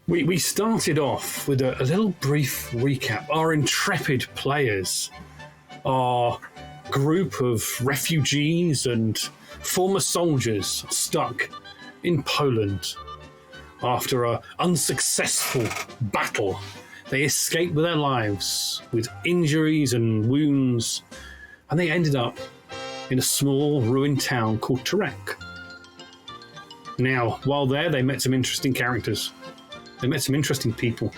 We started off with a little brief recap. Our intrepid players, our group of refugees and former soldiers stuck in Poland. After an unsuccessful battle, they escaped with their lives, with injuries and wounds, and they ended up in a small ruined town called Turek. Now, while there, they met some interesting characters. They met some interesting people.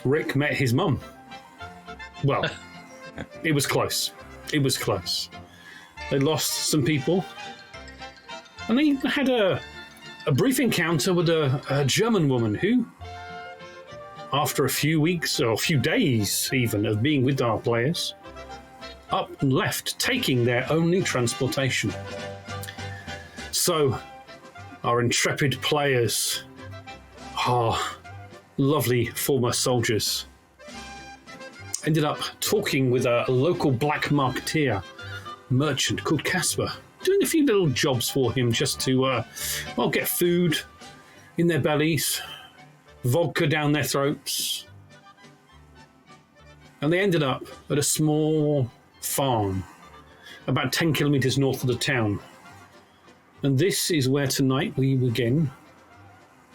Rick met his mum. Well, it was close. It was close. They lost some people. And they had a brief encounter with a German woman who, after a few weeks or a few days even of being with our players, up and left, taking their only transportation. So, our intrepid players, our lovely former soldiers, ended up talking with a local black marketeer merchant called Casper, doing a few little jobs for him just to, get food in their bellies, vodka down their throats. And they ended up at a small farm about 10 kilometres north of the town. And this is where tonight we begin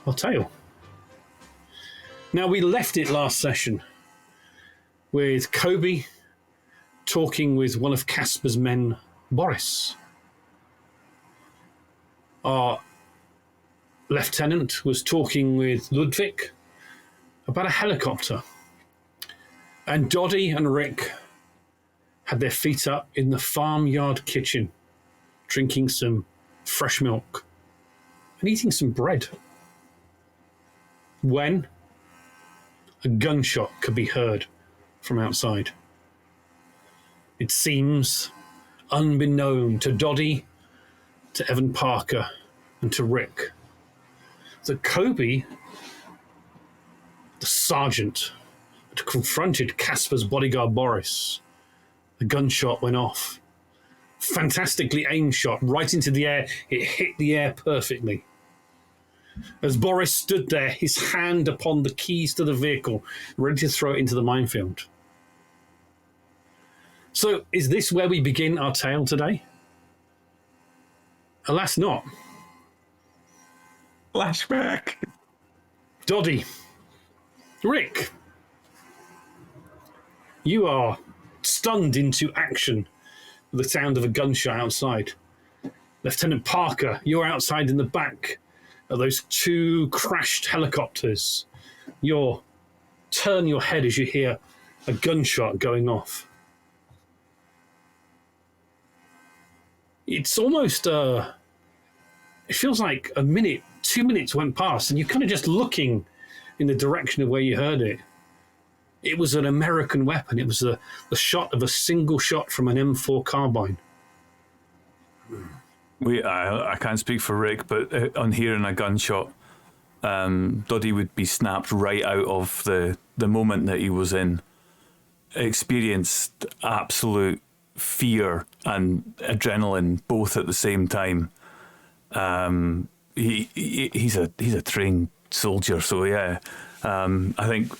our tale. Now, we left it last session with Kobe talking with one of Casper's men, Boris. Our lieutenant was talking with Ludwig about a helicopter. And Doddy and Rick had their feet up in the farmyard kitchen, drinking some fresh milk and eating some bread, when a gunshot could be heard from outside. It seems, unbeknown to Doddy, to Evan Parker, and to Rick, that Kobe, the sergeant, had confronted Casper's bodyguard Boris. The gunshot went off. Fantastically aimed shot right into the air. It hit the air perfectly. As Boris stood there, his hand upon the keys to the vehicle, ready to throw it into the minefield. So, is this where we begin our tale today? Alas, not. Flashback. Doddy. Rick. You are stunned into action with the sound of a gunshot outside. Lieutenant Parker, you're outside in the back of those two crashed helicopters. You turn your head as you hear a gunshot going off. It's almost, it feels like a minute, 2 minutes went past, and you're kind of just looking in the direction of where you heard it. It was an American weapon. It was the shot of a single shot from an M4 carbine. I can't speak for Rick, but on hearing a gunshot, Doddy would be snapped right out of the moment that he was in. Experienced absolute fear and adrenaline both at the same time. He's a trained soldier, so yeah. I think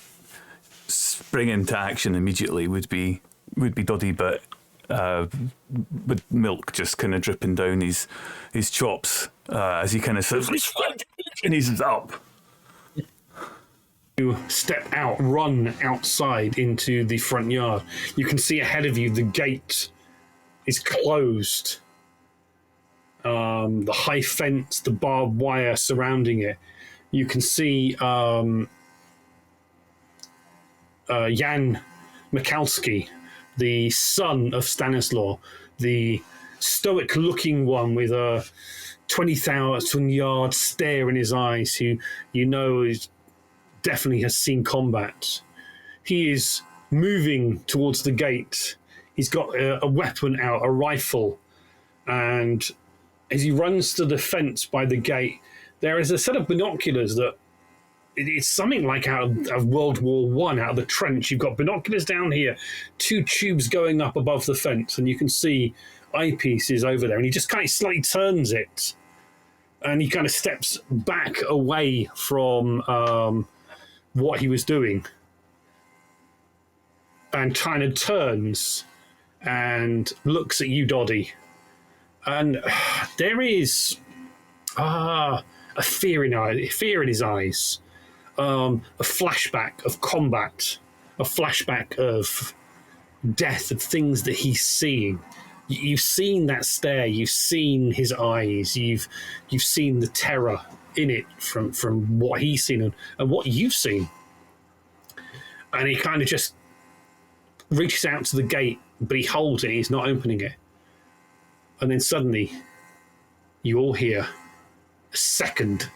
springing to action immediately would be Doddy, but with milk just kind of dripping down his chops as he kind of says, and he's up. You step out, run outside into the front yard. You can see ahead of you the gate is closed. The high fence, the barbed wire surrounding it. You can see Jan Mikalski, the son of Stanislaw, the stoic-looking one with a 20,000-yard stare in his eyes, who you know is definitely has seen combat. He is moving towards the gate. He's got a weapon out, a rifle, and as he runs to the fence by the gate, there is a set of binoculars that it's something like out of World War I, out of the trench. You've got binoculars down here, two tubes going up above the fence, and you can see eyepieces over there. And he just kind of slightly turns it and he kind of steps back away from what he was doing and kind of turns and looks at you, Doddy. And there is a fear in his eyes, a flashback of combat, a flashback of death, of things that he's seeing. You've seen that stare. You've seen his eyes. You've seen the terror in it from what he's seen and what you've seen. And he kind of just reaches out to the gate, but he holds it. He's not opening it. And then suddenly, you all hear a second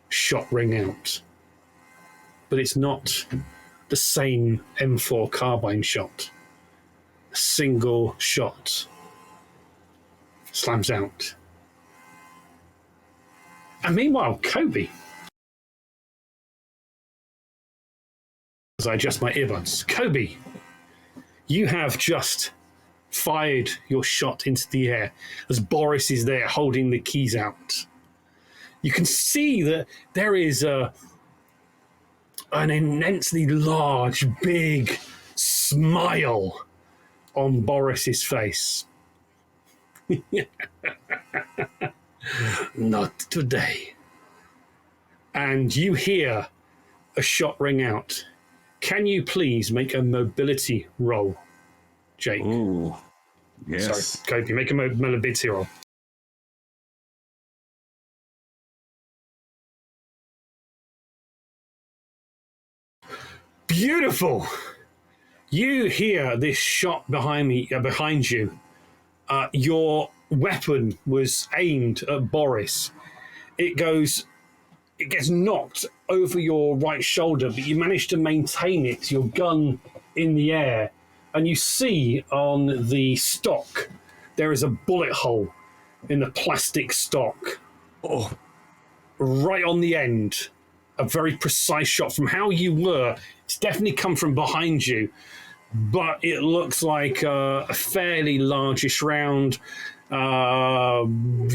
shot ring out. But it's not the same M4 carbine shot. A single shot slams out. And meanwhile, Kobe, as I adjust my earbuds, Kobe, you have just fired your shot into the air as Boris is there holding the keys out. You can see that there is an immensely large, big smile on Boris's face. Not today. And you hear a shot ring out. Can you please make a mobility roll, Jake? Ooh, yes. Sorry, Kobe, make a mobility roll. Beautiful. You hear this shot behind you. Your weapon was aimed at Boris. It gets knocked over your right shoulder, but you manage to maintain it, your gun in the air. And you see on the stock, there is a bullet hole in the plastic stock. Oh, right on the end. A very precise shot from how you were. It's definitely come from behind you, but it looks like a fairly largish round. And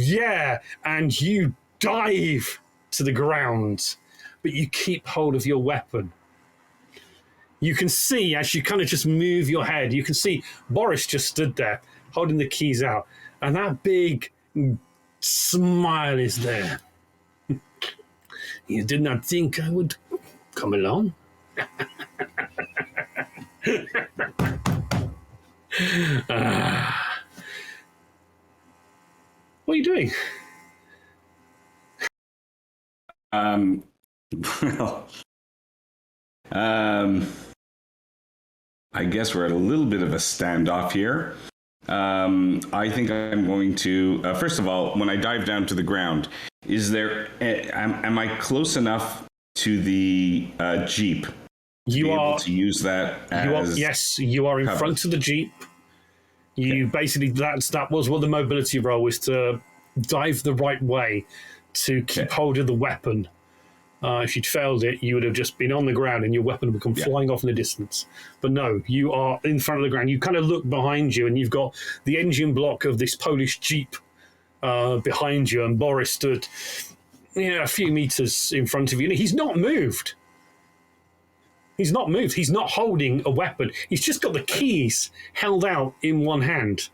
you dive to the ground, but you keep hold of your weapon. You can see, as you kind of just move your head, you can see Boris just stood there holding the keys out, and that big smile is there. You did not think I would come along? What are you doing? Well, I guess we're at a little bit of a standoff here. I think I'm going to, first of all, when I dive down to the ground, is there, am I close enough to the Jeep? You are able to use that as yes, you are in cover. front of the Jeep. You basically, that was what the mobility roll was, to dive the right way to keep hold of the weapon. If you'd failed it, you would have just been on the ground and your weapon would come flying off in the distance. But no, you are in front of the ground. You kind of look behind you and you've got the engine block of this Polish Jeep behind you, and Boris stood a few meters in front of you. And he's not moved. He's not moved. He's not holding a weapon. He's just got the keys held out in one hand.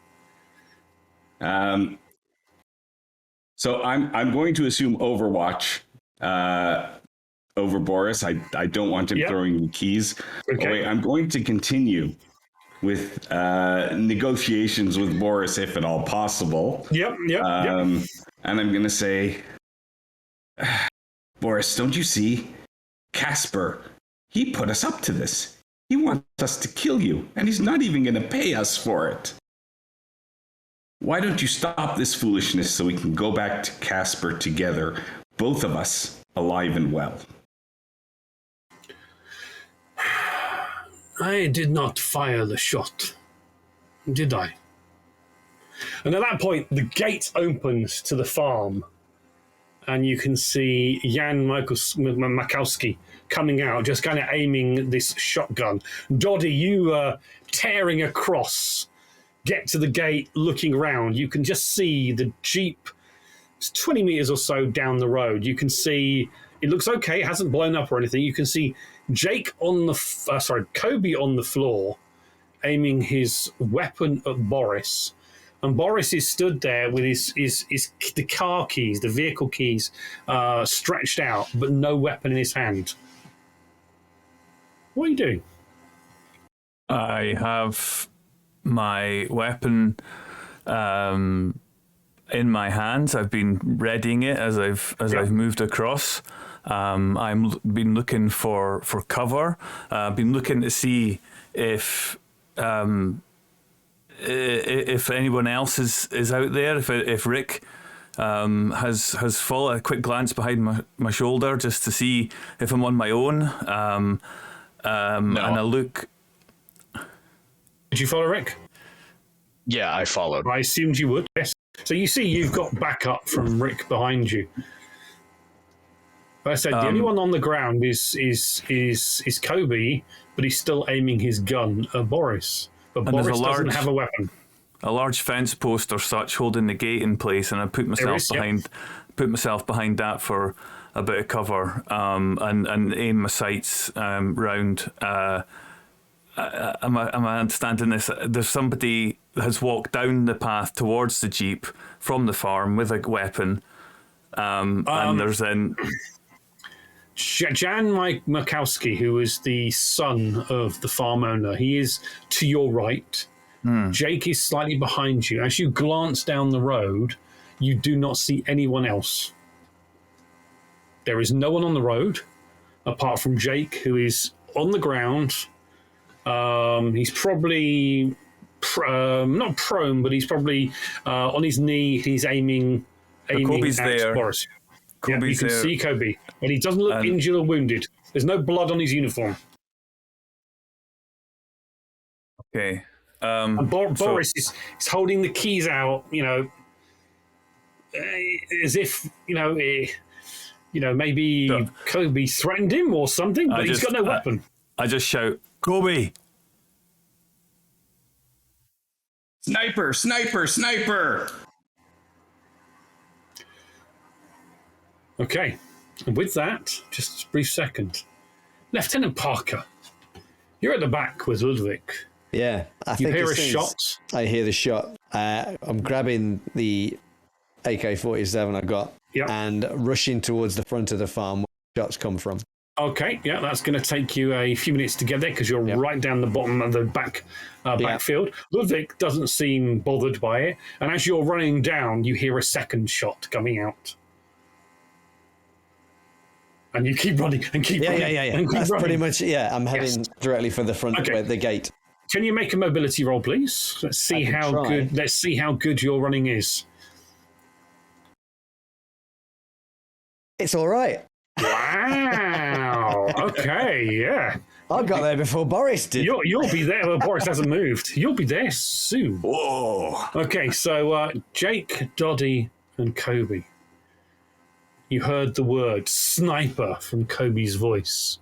So I'm going to assume Overwatch over Boris. I don't want him throwing me keys. Okay. Wait, I'm going to continue with negotiations with Boris, if at all possible. Yep. And I'm going to say, Boris, don't you see? Casper, he put us up to this. He wants us to kill you, and he's not even going to pay us for it. Why don't you stop this foolishness so we can go back to Casper together, both of us alive and well? I did not fire the shot, did I? And at that point, the gate opens to the farm, and you can see Jan Makowski coming out, just kind of aiming this shotgun. Doddy, you tearing across, get to the gate, looking around. You can just see the Jeep It's 20 meters or so down the road. You can see it looks okay. It hasn't blown up or anything. You can see Jake on the Kobe on the floor, aiming his weapon at Boris, and Boris is stood there with his the car keys, the vehicle keys, stretched out, but no weapon in his hand. What are you doing? I have my weapon in my hands. I've been readying it as I've moved across. I'm been looking for cover. Been looking to see if anyone else is out there. If Rick has followed. A quick glance behind my shoulder just to see if I'm on my own. No. And I look. Did you follow Rick? Yeah, I followed. I assumed you would. Yes. So you see, you've got backup from Rick behind you. Like I said, the only one on the ground is Kobe, but he's still aiming his gun at Boris. But Boris doesn't have a weapon. A large fence post or such holding the gate in place, and I put myself behind that for a bit of cover, and aim my sights round. Am I understanding this? There's somebody has walked down the path towards the Jeep from the farm with a weapon, and there's then Jan Makowski, who is the son of the farm owner. He is to your right. Jake is slightly behind you. As you glance down the road, you do not see anyone else. There is no one on the road apart from Jake, who is on the ground. He's probably not prone, but he's probably on his knee. He's aiming Kobe's at there. Boris. Kobe's you can see Kobe, and he doesn't look injured or wounded. There's no blood on his uniform. Okay. And Boris is holding the keys out, as if maybe Kobe threatened him or something, but he's got no weapon. I just shout, Kobe! Sniper, sniper, sniper! Okay, and with that, just a brief second. Lieutenant Parker, you're at the back with Ludwig. Yeah, You hear a shot. I hear the shot. I'm grabbing the AK-47 I got and rushing towards the front of the farm where the shots come from. Okay, yeah, that's going to take you a few minutes to get there because you're right down the bottom of the backfield. Ludwig doesn't seem bothered by it, and as you're running down, you hear a second shot coming out. And you keep running and keep running. Yeah. That's pretty much, I'm heading directly for the front of the gate. Can you make a mobility roll, please? Let's see how good your running is. It's all right. Wow. Okay, yeah. I got there before Boris did. You'll be there. Well, Boris hasn't moved. You'll be there soon. Whoa. Okay, so Jake, Doddy, and Kobe. You heard the word sniper from Kobe's voice.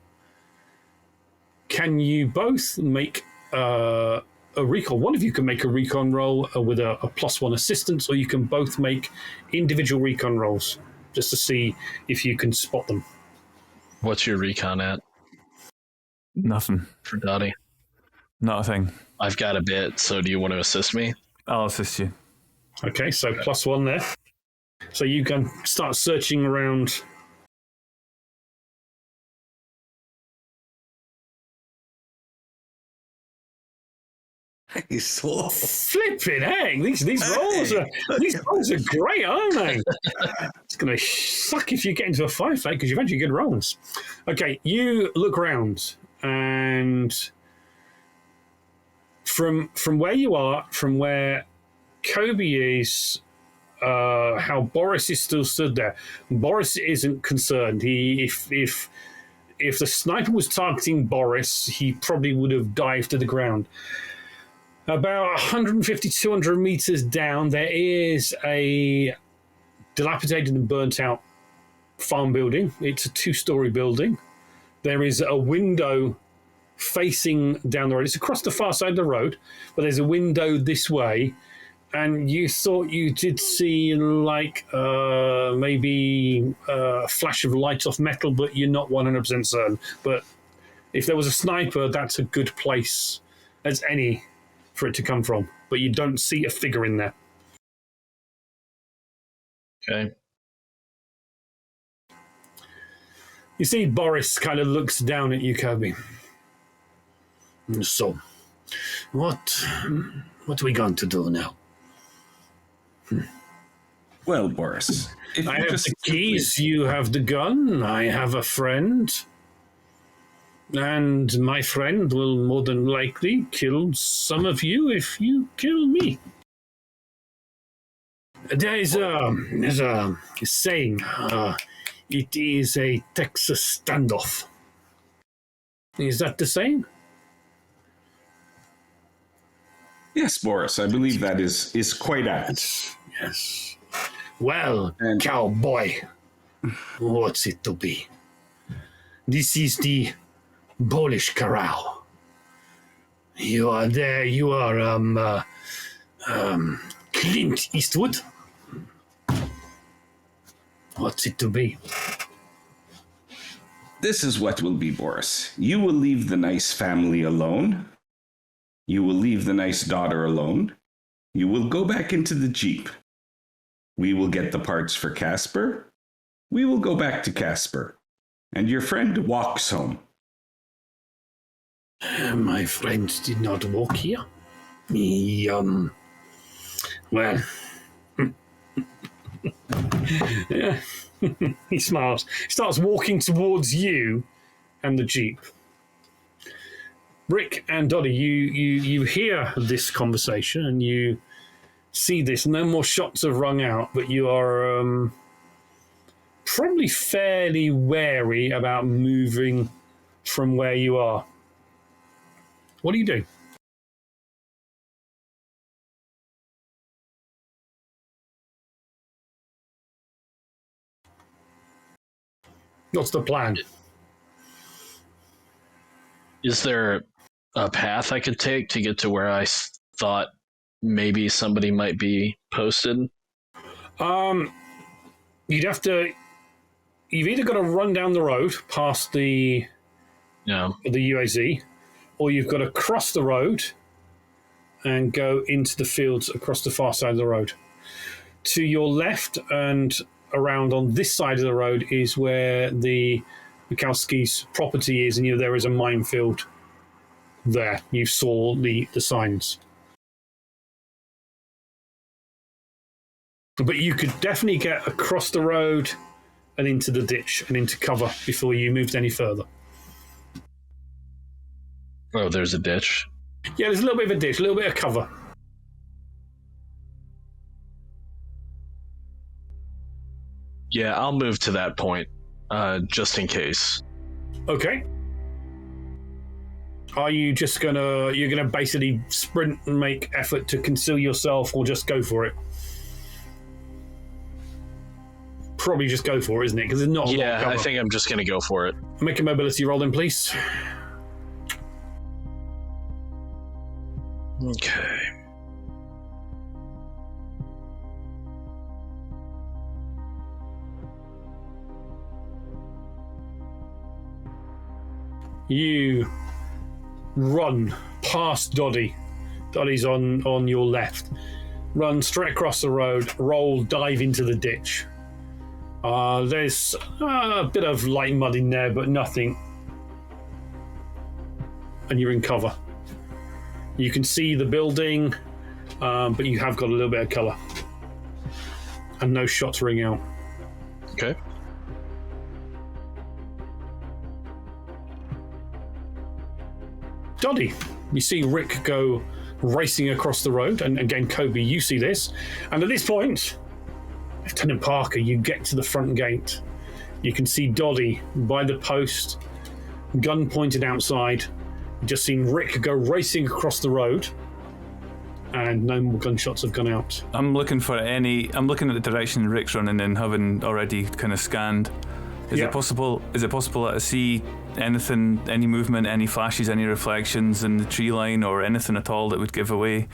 Can you both make a recon? One of you can make a recon roll with a +1 assistance, or you can both make individual recon rolls just to see if you can spot them. What's your recon at? Nothing. For Dottie? Not a thing. I've got a bit, so do you want to assist me? I'll assist you. Okay, so +1 there. So you can start searching around. He's so Flipping heck! These rolls are great, aren't they? It's going to suck if you get into a firefight because you've had your good rolls. Okay, you look around, and from where you are, from where Kobe is, how Boris is still stood there. Boris isn't concerned. If the sniper was targeting Boris, he probably would have dived to the ground. About 150, 200 meters down, there is a dilapidated and burnt out farm building. It's a 2-story building. There is a window facing down the road. It's across the far side of the road, but there's a window this way, and you thought you did see like maybe a flash of light off metal, but you're not 100% certain. But if there was a sniper, that's a good place as any for it to come from. But you don't see a figure in there. Okay. You see Boris kind of looks down at you, Kirby. So, what are we going to do now? Well, Boris, if I you have just the keys, you have the gun, I have a friend. And my friend will more than likely kill some of you if you kill me. There's a saying, it is a Texas standoff. Is that the same? Yes, Boris, I believe that is quite apt. Yes. Well, And- cowboy, what's it to be? This is the Polish corral. You are there. You are Clint Eastwood. What's it to be? This is what will be, Boris. You will leave the nice family alone. You will leave the nice daughter alone. You will go back into the Jeep. We will get the parts for Casper. We will go back to Casper. And your friend walks home. My friend did not walk here. He, well, yeah. He smiles. He starts walking towards you and the Jeep. Rick and Dottie, you hear this conversation and you see this. No more shots have rung out, but you are probably fairly wary about moving from where you are. What do you do? What's the plan? Is there a path I could take to get to where I thought maybe somebody might be posted? You'd have to. You've either got to run down the road past the UAZ, or you've got to cross the road and go into the fields across the far side of the road. To your left and around on this side of the road is where the Mikowski's property is, and there is a minefield there. You saw the signs. But you could definitely get across the road and into the ditch and into cover before you moved any further. Oh, there's a ditch. Yeah, there's a little bit of a ditch, a little bit of cover. Yeah, I'll move to that point, just in case. Okay. Are you just you're gonna basically sprint and make effort to conceal yourself, or just go for it? Probably just go for it, isn't it? Because there's not a lot of cover. I think I'm just gonna go for it. Make a mobility roll then, please. Okay. You run past Doddy. Doddy's on your left. Run straight across the road, roll, dive into the ditch. There's a bit of light mud in there, but nothing. And you're in cover. You can see the building, but you have got a little bit of colour. And no shots ring out. Okay. Doddy, you see Rick go racing across the road, and again, Kobe, you see this. And at this point, Lieutenant Parker, you get to the front gate. You can see Doddy by the post, gun pointed outside. You've just seen Rick go racing across the road, and no more gunshots have gone out. I'm looking at the direction Rick's running in, having already kind of scanned. Is it possible that I see anything, any movement, any flashes, any reflections in the tree line, or anything at all that would give away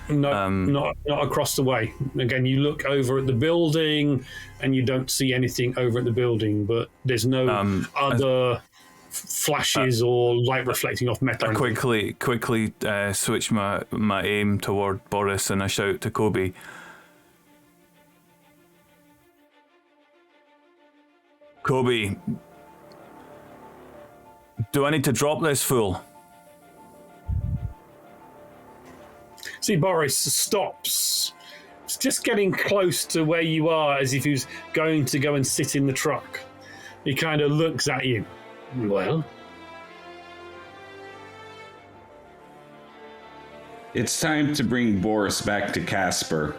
No, not across the way. Again, you look over at the building, and you don't see anything over at the building. But there's no other flashes or light reflecting off metal. I quickly switch my aim toward Boris, and I shout to Kobe, "Kobe, do I need to drop this fool?" See, Boris stops. It's just getting close to where you are, as if he was going to go and sit in the truck. He kind of looks at you. Well? It's time to bring Boris back to Casper.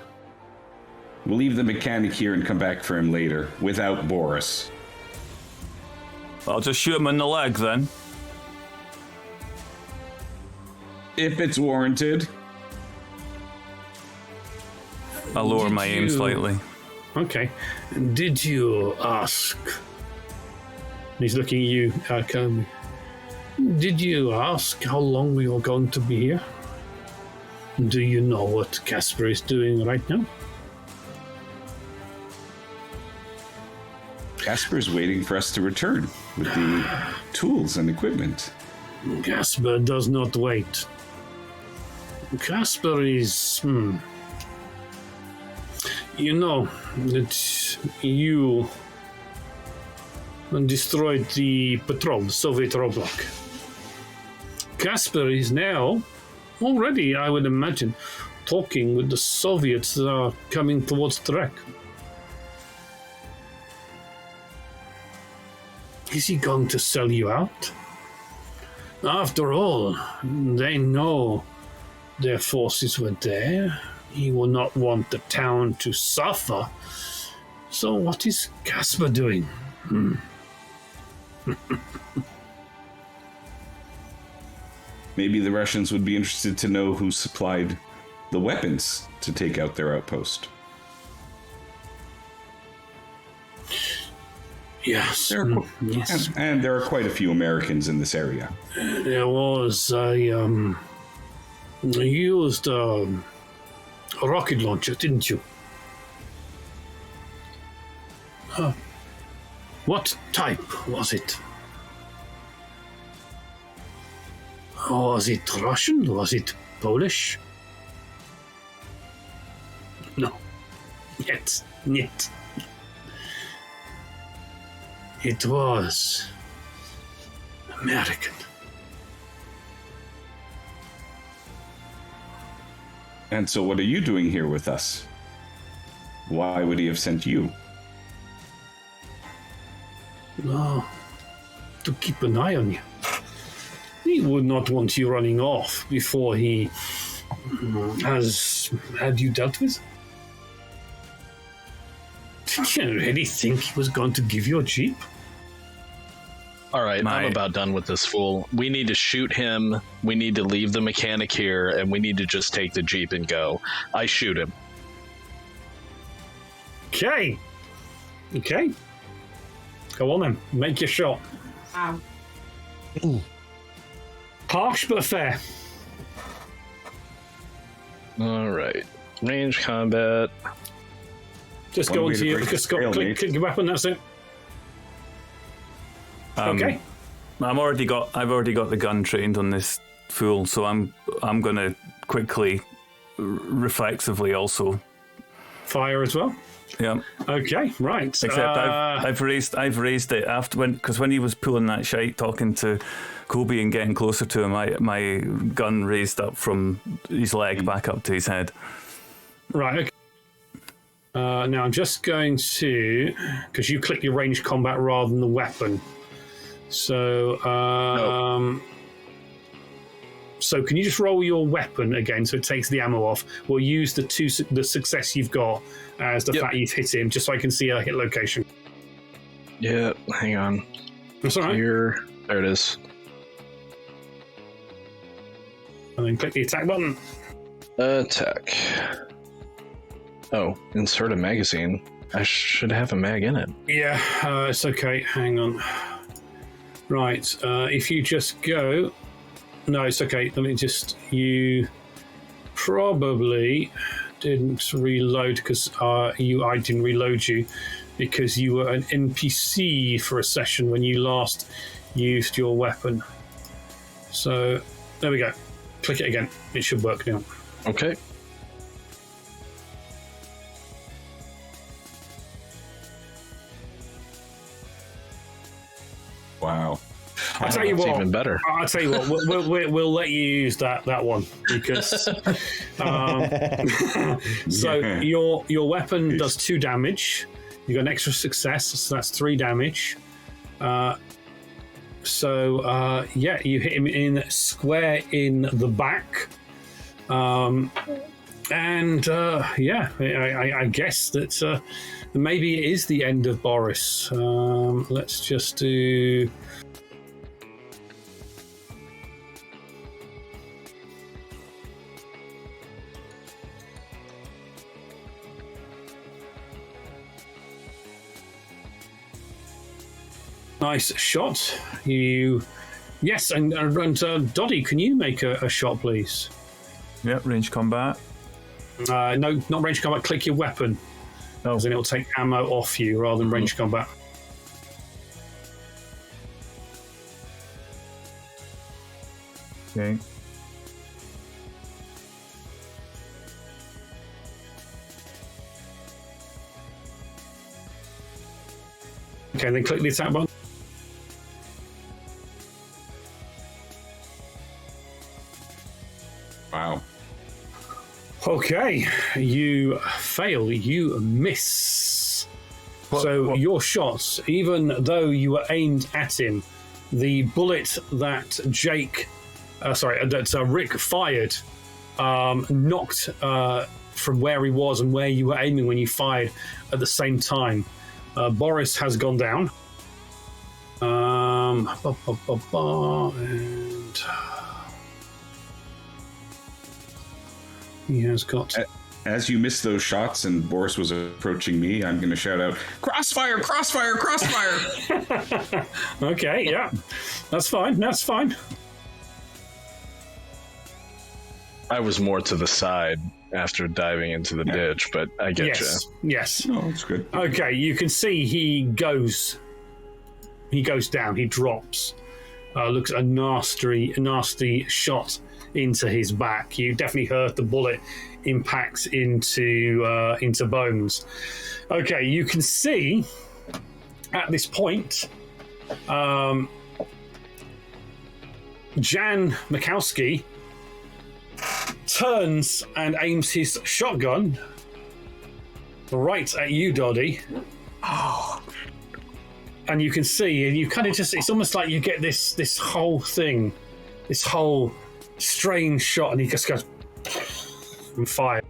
We'll leave the mechanic here and come back for him later, without Boris. I'll just shoot him in the leg then. If it's warranted. I lower my aim slightly. Okay. Did you ask? He's looking at you, Kobe. Did you ask how long we are going to be here? Do you know what Casper is doing right now? Casper's waiting for us to return with the tools and equipment. Casper does not wait. Casper is... You know that you destroyed the patrol, the Soviet roadblock. Casper is now already, I would imagine, talking with the Soviets that are coming towards the wreck. Is he going to sell you out? After all, they know their forces were there. He will not want the town to suffer. So what is Casper doing? Maybe the Russians would be interested to know who supplied the weapons to take out their outpost. Yes. Yes. And there are quite a few Americans in this area. There was I used a rocket launcher, didn't you? What type was it? Was it Russian? Was it Polish? No. Yet. It was American. And so what are you doing here with us? Why would he have sent you? No, to keep an eye on you. He would not want you running off before he has had you dealt with. Did you really think he was going to give you a jeep? All right, I'm about done with this fool. We need to shoot him. We need to leave the mechanic here, and we need to just take the jeep and go. I shoot him. Okay. Go on then. Make your shot. Ow. Harsh but fair. All right. Range combat. Just One go way into to your break just the click your weapon. That's it. Okay. I've already got the gun trained on this fool, so I'm gonna quickly, reflexively also Fire as well. Yeah. Okay. Right. Except I've raised it after because when he was pulling that shite, talking to Kobe and getting closer to him, my gun raised up from his leg back up to his head. Right. Okay. Now I'm just going to, because you click your range combat rather than the weapon. So, So can you just roll your weapon again so it takes the ammo off? We'll use the success you've got as the fact you've hit him, just so I can see a hit location. Yeah, hang on. That's all right. Here, there it is. And then click the attack button. Attack. Oh, insert a magazine. I should have a mag in it. Yeah, it's okay. Hang on. Right, if you just go... No, it's okay. Let me just... You probably didn't reload because I didn't reload you because you were an NPC for a session when you last used your weapon. So there we go. Click it again. It should work now. Okay. Wow. I'll tell you what. Even better. I'll tell you what. We'll let you use that one because. So your weapon does 2 damage. You got an extra success, so that's 3 damage. You hit him in square in the back. I guess that maybe it is the end of Boris. Let's just do. Nice shot. Yes, and Doddy, can you make a shot, please? Yep, range combat. No, not range combat. Click your weapon. Oh. Then it'll take ammo off you rather than range combat. Okay. Okay, then click the attack button. Wow. Okay, you fail. You miss. Your shots, even though you were aimed at him, the bullet that Rick fired, knocked from where he was and where you were aiming when you fired at the same time. Boris has gone down. And he has got. As you missed those shots and Boris was approaching me, I'm going to shout out, "Crossfire! Crossfire! Crossfire!" Okay, yeah, that's fine. That's fine. I was more to the side after diving into the ditch, but I get you. Yes. No, it's good. Okay, you can see he goes down. He drops. Looks a nasty shot into his back. You definitely heard the bullet impact into bones. Okay, you can see at this point, Jan Mikowski turns and aims his shotgun right at you, Doddy. Oh. And you can see, and you kind of just, it's almost like you get this whole thing, this whole strange shot, and he just goes and fire.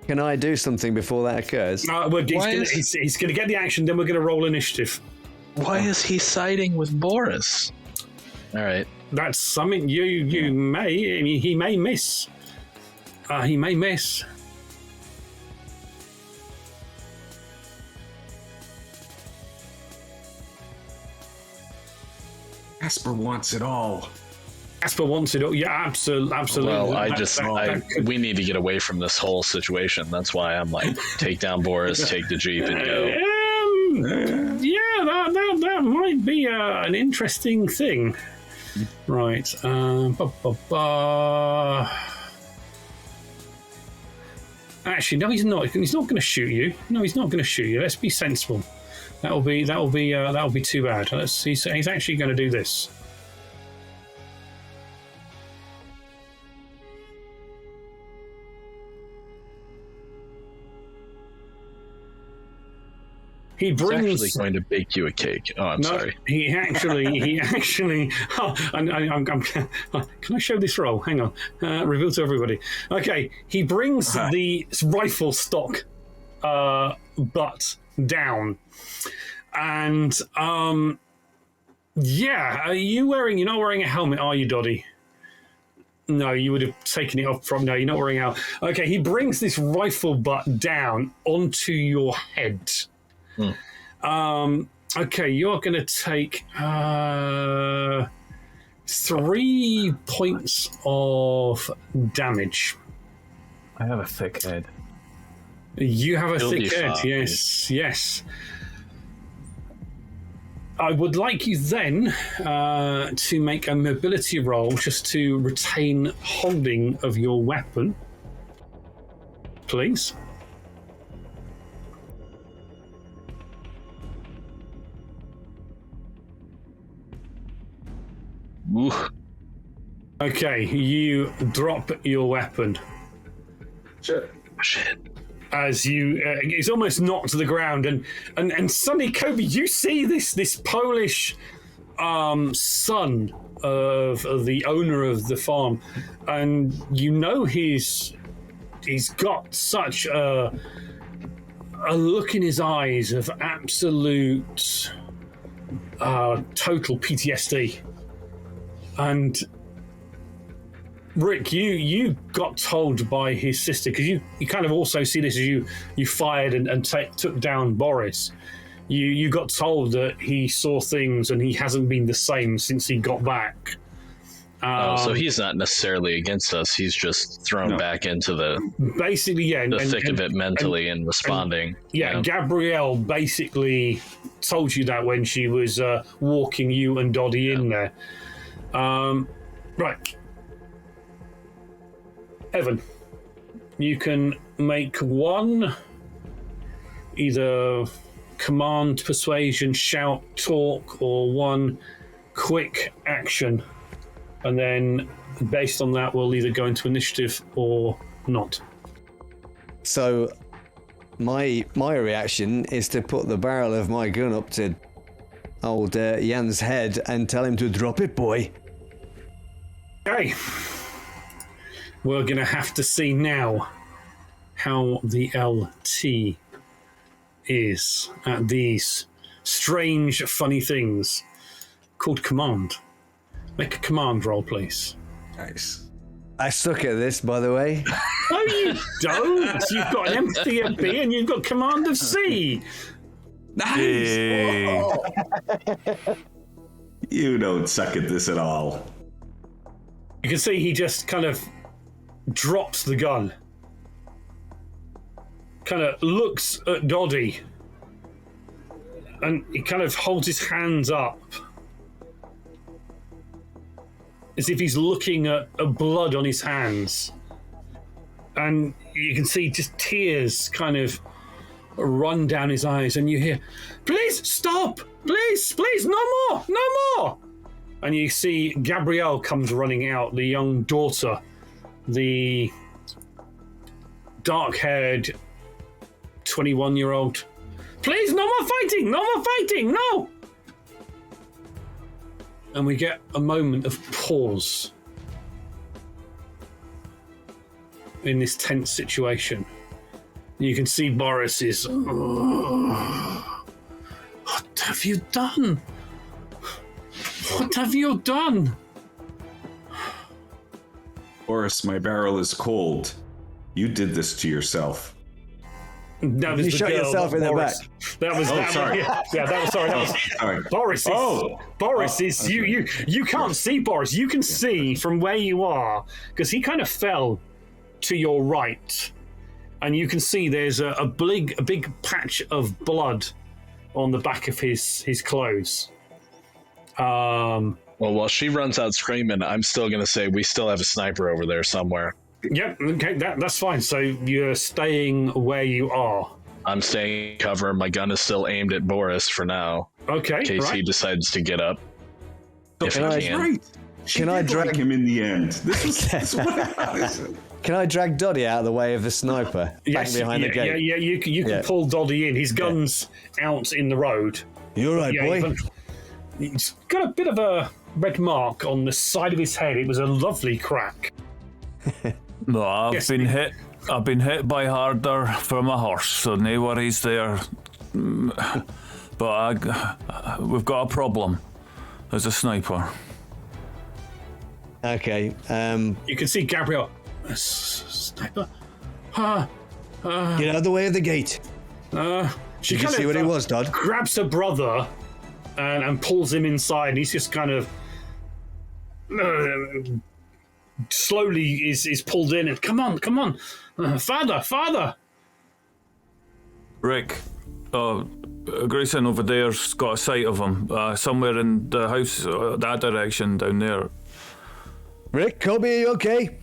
Can I do something before that occurs? He's going to get the action, then we're going to roll initiative. Why is he siding with Boris? All right. That's something you may. I mean, he may miss. He may miss. Casper wants it all. Casper wants it all. Yeah, absolutely. Well, we need to get away from this whole situation. That's why I'm like, take down Boris, take the Jeep, and go. That might be an interesting thing. Right. Actually, no, he's not. He's not going to shoot you. No, he's not going to shoot you. Let's be sensible. That'll be too bad. Let's see. So he's actually going to do this. He brings. He's actually going to bake you a cake. Oh, I'm sorry. He actually. Oh, can I show this roll? Hang on. Reveal to everybody. Okay. He brings the rifle stock butt down, and you're not wearing a helmet, are you, Doddy? No, you would have taken it off from. No, you're not wearing a helmet. Okay. He brings this rifle butt down onto your head. Okay, you're going to take 3 points of damage. I have a thick head. You have a You'll thick be head, fine. yes. I would like you then to make a mobility roll just to retain holding of your weapon. Please. Ooh. Okay, you drop your weapon. Sure. Shit. As you, it's almost knocked to the ground, and suddenly, Kobe, you see this Polish son of the owner of the farm, and you know he's got such a look in his eyes of absolute total PTSD. And Rick, you got told by his sister, because you kind of also see this as you fired and took down Boris. You got told that he saw things and he hasn't been the same since he got back. So he's not necessarily against us. He's just thrown back into the basically, yeah, the thick of it mentally and responding. Gabrielle basically told you that when she was walking you and Doddy in there. Right. Evan, you can make one either command, persuasion, shout, talk, or one quick action. And then based on that, we'll either go into initiative or not. So my reaction is to put the barrel of my gun up to old Jan's head and tell him to drop it, boy. Okay. We're going to have to see now how the LT is at these strange, funny things called command. Make a command roll, please. Nice. I suck at this, by the way. No, you don't. You've got an empathy of B and you've got command of C. Nice. Yay. Whoa. You don't suck at this at all. You can see he just kind of drops the gun, kind of looks at Doddy, and he kind of holds his hands up as if he's looking at blood on his hands. And you can see just tears kind of run down his eyes, and you hear, "Please stop! Please, no more!" And you see Gabrielle comes running out, the young daughter, the dark-haired 21-year-old. "Please, no more fighting, no!" And we get a moment of pause in this tense situation. You can see Boris is, "What have you done? What have you done?" Boris, my barrel is cold. You did this to yourself. That was You the shot girl, yourself not in the Boris. back. That was sorry. That was Sorry. Boris is you can't see Boris. You can see from where you are, because he kind of fell to your right, and you can see there's a big patch of blood on the back of his clothes. Well, while she runs out screaming, I'm still going to say we still have a sniper over there somewhere. Yep, okay, that's fine. So you're staying where you are. I'm staying cover. My gun is still aimed at Boris for now, Okay, in case right. he decides to get up. If he That's can. right. She Can I did drag like him in the end? This is what Can I drag Doddy out of the way of the sniper? Back behind the gate. Yeah, you can pull Doddy in. His gun's out in the road. You're right, boy. He's got a bit of a red mark on the side of his head. It was a lovely crack. No, I've been hit by harder from a horse, so no worries there. But we've got a problem. There's a sniper. Okay. You can see Gabrielle. Sniper. Get out of the way of the gate. She Did you see what it was, Dodd? grabs her brother and pulls him inside. And he's just kind of slowly is pulled in and come on, father. Rick, Grayson over there's got a sight of him somewhere in the house, that direction down there. Rick, Kobe, are you okay?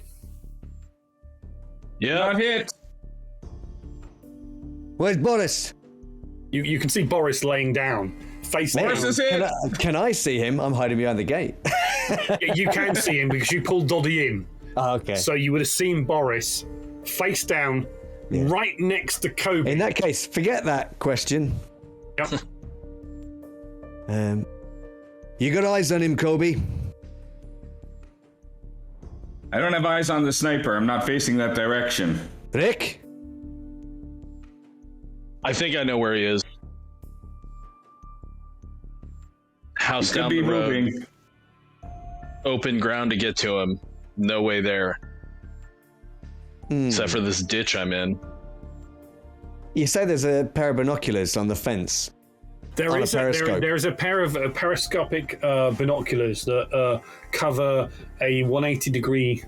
Yeah. Not hit. Where's Boris? You can see Boris laying down, face Boris down. is hit. Can I see him? I'm hiding behind the gate. You can see him because you pulled Doddy in. Oh, okay. So you would have seen Boris face down, right next to Kobe. In that case, forget that question. Yep. You got eyes on him, Kobe? I don't have eyes on the sniper. I'm not facing that direction. Rick? I think I know where he is. House Could down be the road. moving. Open ground to get to him. No way there. Except for this ditch I'm in. You say there's a pair of binoculars on the fence. There is a pair of periscopic binoculars that cover a 180-degree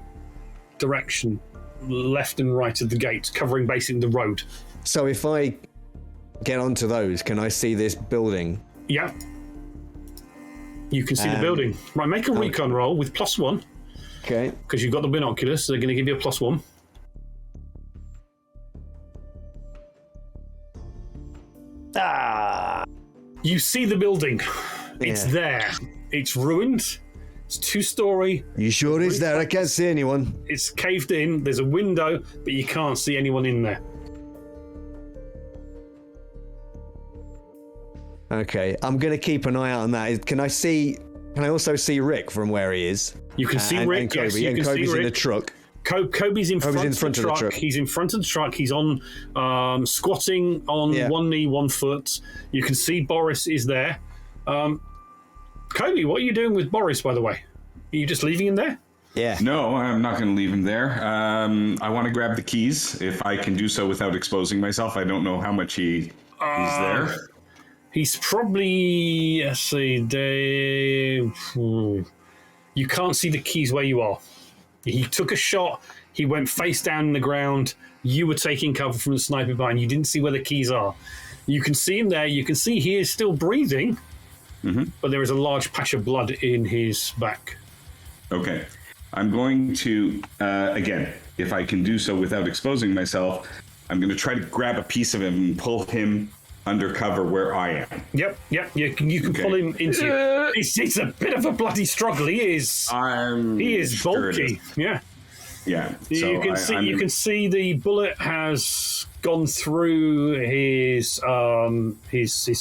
direction, left and right of the gate, covering basically the road. So if I get onto those, can I see this building? Yeah. You can see the building. Right, make a recon roll with +1. Okay. Because you've got the binoculars, so they're going to give you a +1. You see the building. It's there. It's ruined. It's 2-story. You sure it's there? I can't see anyone. It's caved in. There's a window, but you can't see anyone in there. Okay, I'm going to keep an eye out on that. Can I also see Rick from where he is? You can see Rick, and Kobe. yes, you can Kobe's see Rick. in the truck. Kobe's in front of the truck. He's in front of the truck. He's on squatting on one knee, 1 foot. You can see Boris is there. Kobe, what are you doing with Boris, by the way? Are you just leaving him there? Yeah. No, I'm not going to leave him there. I want to grab the keys if I can do so without exposing myself. I don't know how much he's there. He's probably, let's see, you can't see the keys where you are. He took a shot. He went face down in the ground. You were taking cover from the sniper behind. You didn't see where the keys are. You can see him there. You can see he is still breathing, but there is a large patch of blood in his back. Okay. I'm going to, again, if I can do so without exposing myself, I'm going to try to grab a piece of him and pull him undercover where I am. Yep. You can pull him into. It's a bit of a bloody struggle. He is bulky. Yeah. Yeah. You can see the bullet has gone through his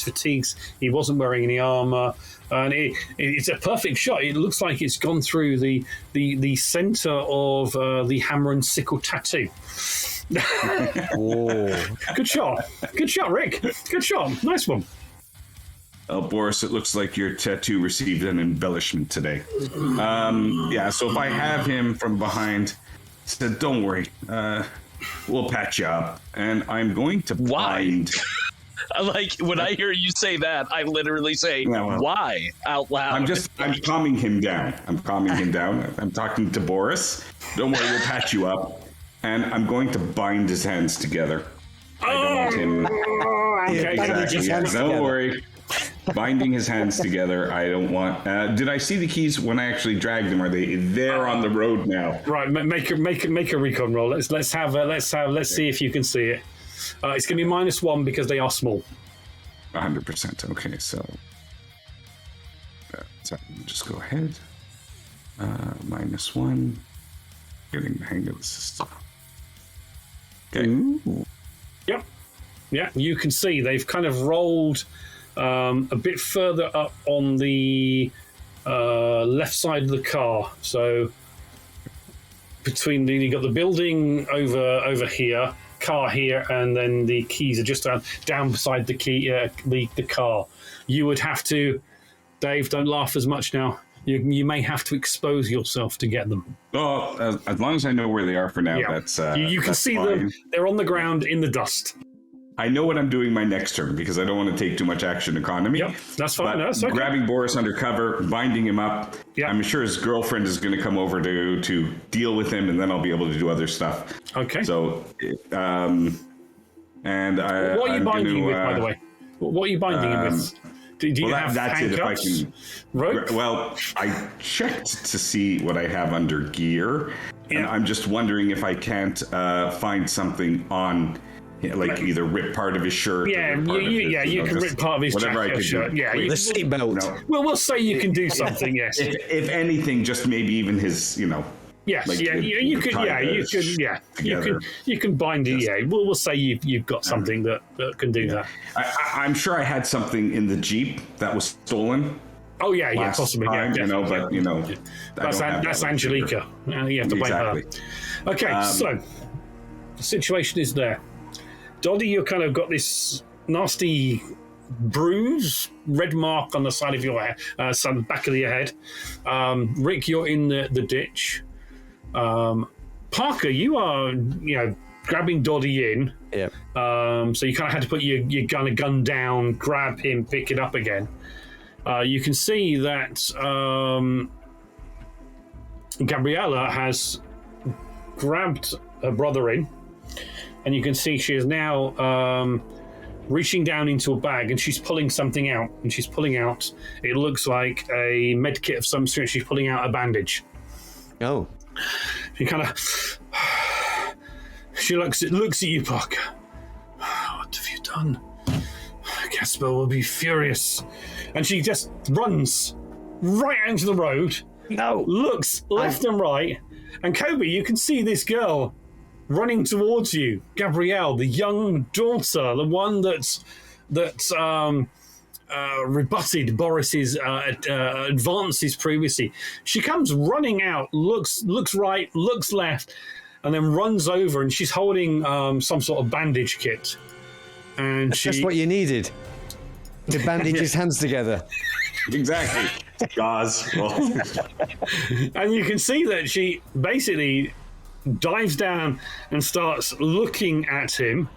fatigues. He wasn't wearing any armor, and it's a perfect shot. It looks like it's gone through the center of the hammer and sickle tattoo. Good shot, Rick. Good shot. Nice one. Oh, Boris, it looks like your tattoo received an embellishment today. So if I have him from behind, said, don't worry, we'll patch you up. And I'm going to bind. Like, when I hear you say that, I literally say, why? Out loud. I'm calming him down. I'm talking to Boris. Don't worry, we'll patch you up. And I'm going to bind his hands together. I don't want him. Okay. Exactly. Yeah, don't worry. Binding his hands together. I don't want. Did I see the keys when I actually dragged them? Are they there on the road now? Right. Make a recon roll. Let's see if you can see it. It's going to be -1 because they are small. 100%. Okay, so just go ahead. -1. Getting the hang of the system. Okay. Ooh. Yep. Yeah, you can see they've kind of rolled a bit further up on the left side of the car. So between you got the building over here, car here, and then the keys are just down beside the the car. You would have to, Dave, don't laugh as much now. You may have to expose yourself to get them. Well, as long as I know where they are for now, Yeah. that's you can that's see fine. them. They're on the ground in the dust. I know what I'm doing my next turn because I don't want to take too much action economy. Yep, that's fine. But That's okay. grabbing Boris under cover, binding him up. Yep. I'm sure his girlfriend is going to come over to deal with him, and then I'll be able to do other stuff. Okay. So, what are you binding him with, by the way? What are you binding him with? Do you have that's handcuffs? it. If I can. Rope? Well, I checked to see what I have under gear, and Yeah. I'm just wondering if I can't find something on. Like either rip part of his shirt. Yeah, you can rip part of his jacket or shirt. Yeah, The seatbelt. No. well, we'll say you can do something. Yes. If anything, just maybe even his, Yes. like Yeah. You could. tie Yeah. You the could. Yeah. together. You can bind it. Yeah. We'll say you've got something that can do that. I'm sure I had something in the Jeep that was stolen. Oh yeah. Yeah. last Possibly. time, Yeah. but That's Angelica. You have to blame Exactly. her. Okay. So the situation is there. Doddy, you kind of got this nasty bruise, red mark on the side of your head, back of your head. Rick, you're in the ditch. Parker, you are, grabbing Doddy in. Yeah. So you kind of had to put your gun down, grab him, pick it up again. You can see that Gabriella has grabbed her brother in. And you can see she is now reaching down into a bag and she's pulling something out. And she's pulling out, it looks like a med kit of some sort. She's pulling out a bandage. Oh. She kind of, she looks at you, Parker. What have you done? Casper will be furious. And she just runs right out into the road. No. Looks left and right. And Kobe, you can see this girl running towards you, Gabrielle, the young daughter, the one that rebutted Boris's advances previously. She comes running out, looks right, looks left, and then runs over, and she's holding some sort of bandage kit. And That's what you needed. To bandage his hands together. Exactly. Gauze. And you can see that she basically dives down and starts looking at him,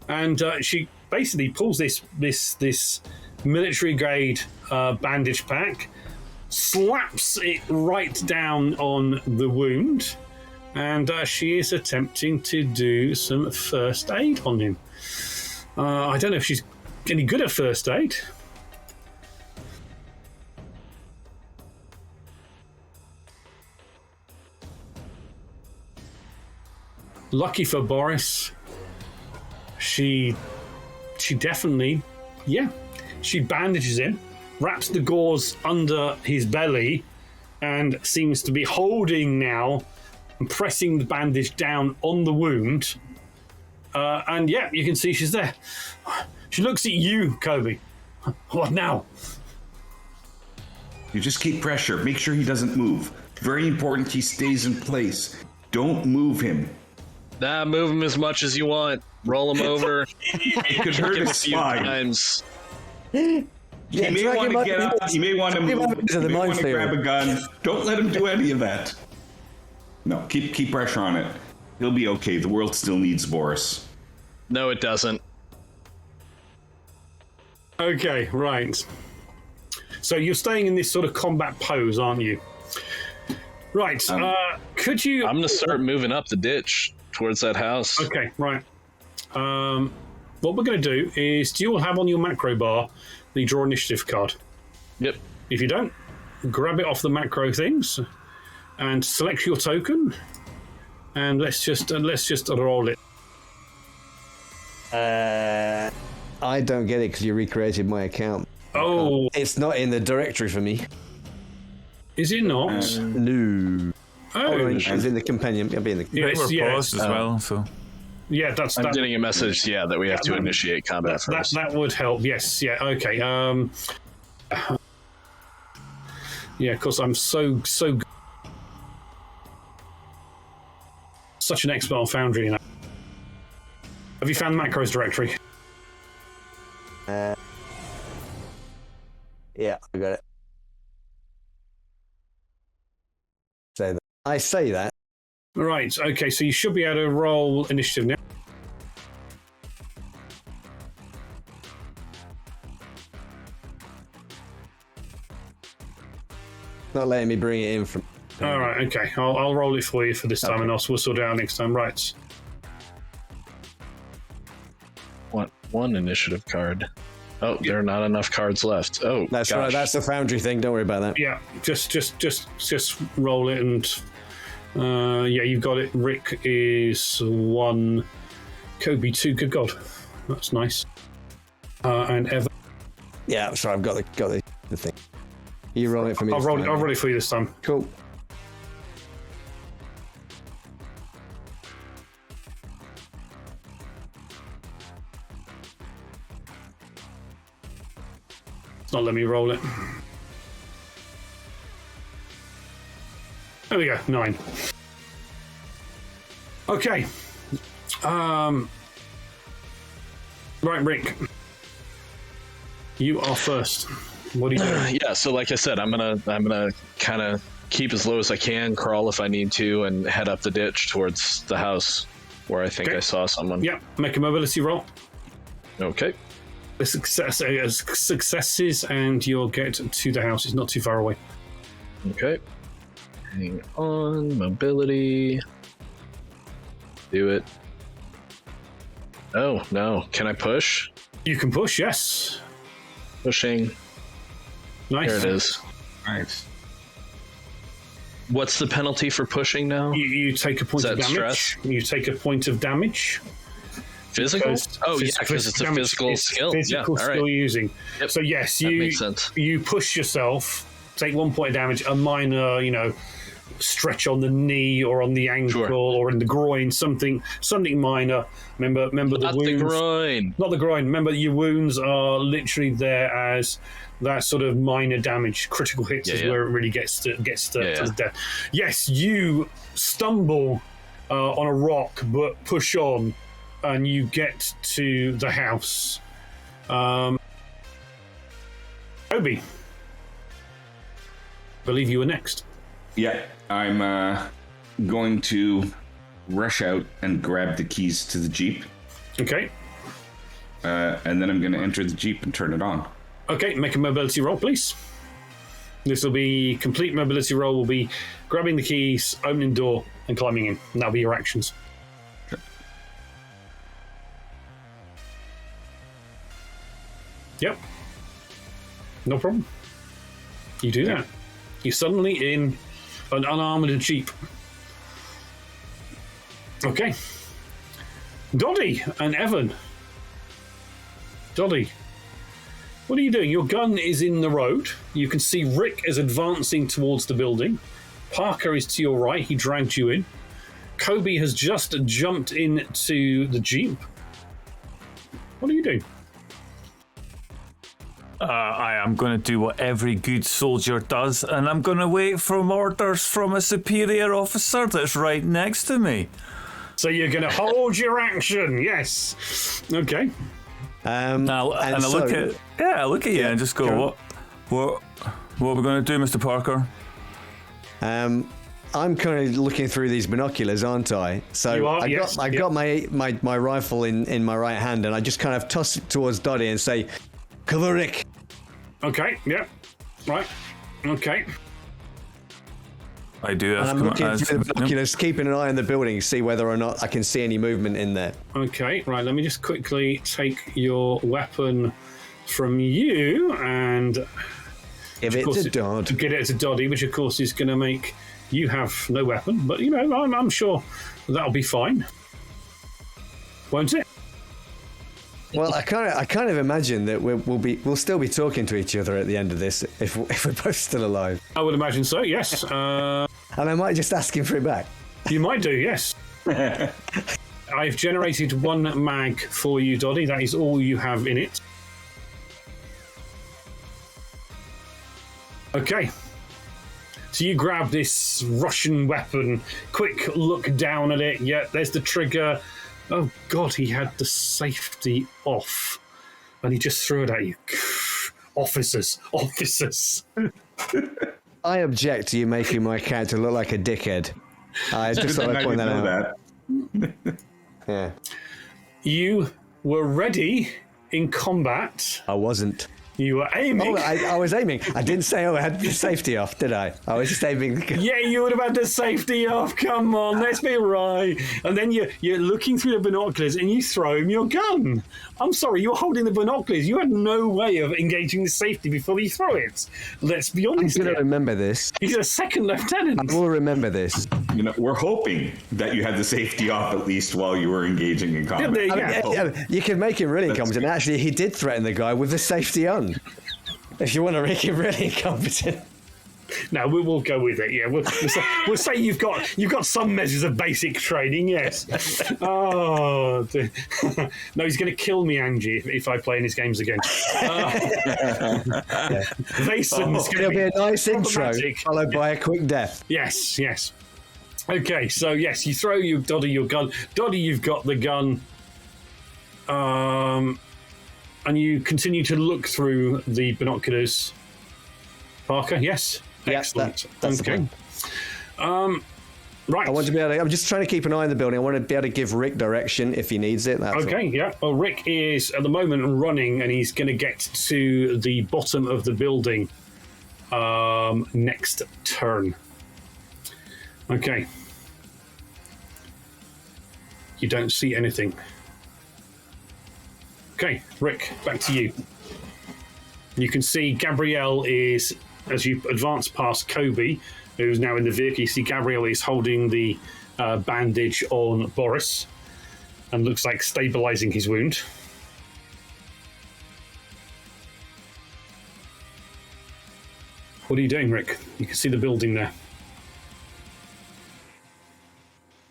and she basically pulls this military grade bandage pack, slaps it right down on the wound, and she is attempting to do some first aid on him. I don't know if she's any good at first aid. Lucky for Boris, she definitely, she bandages him, wraps the gauze under his belly, and seems to be holding now and pressing the bandage down on the wound. And you can see she's there. She looks at you, Kobe. What now? You just keep pressure. Make sure he doesn't move. Very important he stays in place. Don't move him. Nah, move him as much as you want. Roll him over. It could hurt Hit him a his few spine. times. He may drag want him to up- get up. He may want to drag him move. up into He the may want to minefield. grab a gun. Don't let him do any of that. No, keep pressure on it. He'll be okay. The world still needs Boris. No, it doesn't. Okay, right. So you're staying in this sort of combat pose, aren't you? Right. Could you? I'm gonna start moving up the ditch towards that house. Okay, right. What we're going to do is, do you all have on your macro bar the draw initiative card? Yep. If you don't, grab it off the macro things and select your token, and let's just roll it. I don't get it because you recreated my account. Oh, It's not in the directory for me. is it not? No. Oh, It's in the compendium. It'll be in the. yes, We're yeah, paused as well, so yeah. That's I'm that. getting a message, that we have to initiate combat That, first. that would help. Yes. Yeah. Okay. Yeah. Because I'm so good. Such an expert on Foundry. Have you found the macros directory? Yeah, I got it. I say that. Right. Okay. So you should be able to roll initiative now. not letting me bring it in from. All right, okay. I'll roll it for you for this time, and we'll sort it out next time. Right. One initiative card. Oh, there are not enough cards left. Oh, That's gosh. right. That's the foundry thing. Don't worry about that. Yeah, just roll it, and yeah, you've got it. Rick is 1, Kobe 2. Good God, that's nice. And Evan. Yeah, sorry. I've got the thing. You roll it for me. I'll roll it for you this time. Cool. It's not letting me roll it. There we go. 9. Okay. Right, Rick. You are first. What are you doing? Yeah, so like I said, I'm gonna kind of keep as low as I can, crawl if I need to, and head up the ditch towards the house where I think I saw someone. Yeah, make a mobility roll. Okay. The successes, and you'll get to the house. It's not too far away. Okay. Hang on, mobility. Do it. Oh no! Can I push? You can push, yes. Pushing. Nice. There it is. Nice. What's the penalty for pushing now? You take a point Is of that damage. stress? You take a point of damage. Physical? Oh yeah, because it's a damage physical is skill. Physical Yeah, all skill right. you're using. Yep. So yes, That makes sense. you push yourself, take 1 point of damage, a minor, stretch on the knee or on the ankle or in the groin, something minor. Remember Not the wounds. the groin. Not the groin. Remember, your wounds are literally there as that sort of minor damage. Critical hits is where it really gets to the death. Yes, you stumble on a rock, but push on, and you get to the house. Obi, I believe you were next. Yeah, I'm going to rush out and grab the keys to the Jeep. Okay. And then I'm going to enter the Jeep and turn it on. Okay, make a mobility roll, please. This will be complete mobility roll. Will be grabbing the keys, opening door, and climbing in. And that'll be your actions. Sure. Yep. No problem. You do that. You're suddenly in an unarmored Jeep. Okay. Doddy and Evan. Doddy, what are you doing? Your gun is in the road. You can see Rick is advancing towards the building. Parker is to your right. He dragged you in. Kobe has just jumped into the Jeep. What are you doing? I am going to do what every good soldier does, and I'm going to wait for orders from a superior officer that's right next to me. So you're going to hold your action, yes. Okay. I look at you and just go, what are we going to do, Mr. Parker? I'm kind of looking through these binoculars, aren't I? So You are, I got my rifle in my right hand, and I just kind of toss it towards Doddy and say, "Cover Rick." Okay, yeah. Right. Okay. I do. And I'm looking through the binoculars, keeping an eye on the building, see whether or not I can see any movement in there. Okay, right, let me just quickly take your weapon from you and Give it to Dodd. get it to Doddy, which of course is going to make you have no weapon, but I'm sure that'll be fine. Won't it? Well, I kind of imagine that we'll still be talking to each other at the end of this if we're both still alive. I would imagine so, yes. And I might just ask him for it back. You might do, yes. I've generated 1 mag for you, Doddy. That is all you have in it. Okay. So you grab this Russian weapon, quick look down at it. Yeah, there's the trigger. Oh, God, he had the safety off. And he just threw it at you. Officers. I object to you making my character look like a dickhead. I just thought I'd point that out. Yeah. You were ready in combat. I wasn't. You were aiming. Oh, I was aiming. I didn't say I had the safety off, did I? I was just aiming. Yeah, you would have had the safety off. Come on, let's be right. And then you're looking through the binoculars and you throw him your gun. I'm sorry, you're holding the binoculars. You had no way of engaging the safety before you throw it. Let's be honest. I'm going to remember this. He's a second lieutenant. I will remember this. We're hoping that you had the safety off at least while you were engaging in combat. You can make him really incompetent. Actually, he did threaten the guy with the safety on. If you want to make him really incompetent. No, we will go with it. Yeah, we'll say you've got some measures of basic training. Yes. Oh, dear. No, he's going to kill me, Angie, if I play in his games again. Vason's going to be a nice intro followed by a quick death. Yes. Okay, so yes, you throw Doddy your gun. Doddy, you've got the gun. And you continue to look through the binoculars. Parker, yes? Yes, excellent. That's okay. Right. I want to be able to, I'm just trying to keep an eye on the building. I want to be able to give Rick direction if he needs it. That's okay, yeah. Well, Rick is at the moment running and he's going to get to the bottom of the building next turn. Okay. You don't see anything. Okay, Rick, back to you. You can see Gabrielle is, as you advance past Kobe, who's now in the vehicle, you see Gabrielle is holding the bandage on Boris and looks like stabilizing his wound. What are you doing, Rick? You can see the building there.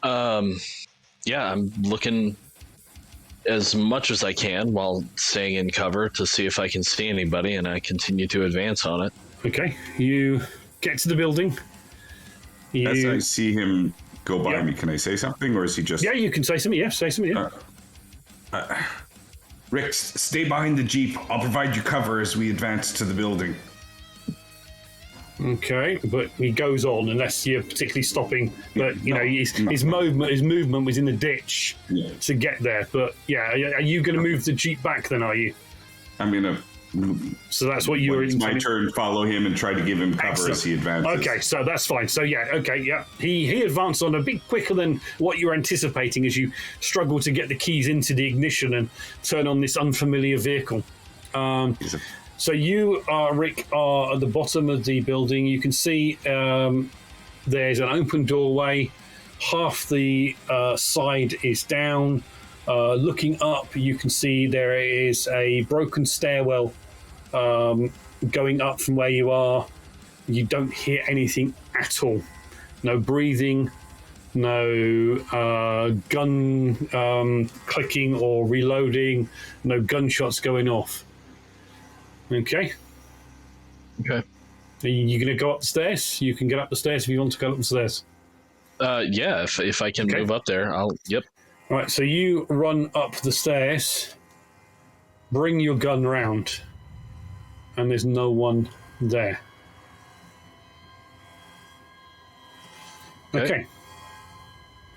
Yeah, I'm looking as much as I can while staying in cover to see if I can see anybody, and I continue to advance on it. Okay, you get to the building. As I see him go by me, can I say something, or is he just... Yeah, you can say something, yeah, say something, yeah. Rick, stay behind the Jeep. I'll provide you cover as we advance to the building. Okay, but he goes on unless you're particularly stopping. But his movement was in the ditch to get there. But yeah, are you going to move the Jeep back then? Are you? I'm gonna. So that's what you were. It's my turn. Follow him and try to give him cover as he advances. Okay, so that's fine. So yeah, okay, yeah. He advanced on a bit quicker than what you were anticipating as you struggle to get the keys into the ignition and turn on this unfamiliar vehicle. So you, Rick, are at the bottom of the building. You can see there's an open doorway. Half the side is down. Looking up, you can see there is a broken stairwell going up from where you are. You don't hear anything at all. No breathing, no gun clicking or reloading, no gunshots going off. Okay. Are you going to go up the stairs? You can get up the stairs if you want to go up the stairs. Yeah, if I can move up there, Yep. All right, so you run up the stairs, bring your gun round, and there's no one there. Okay.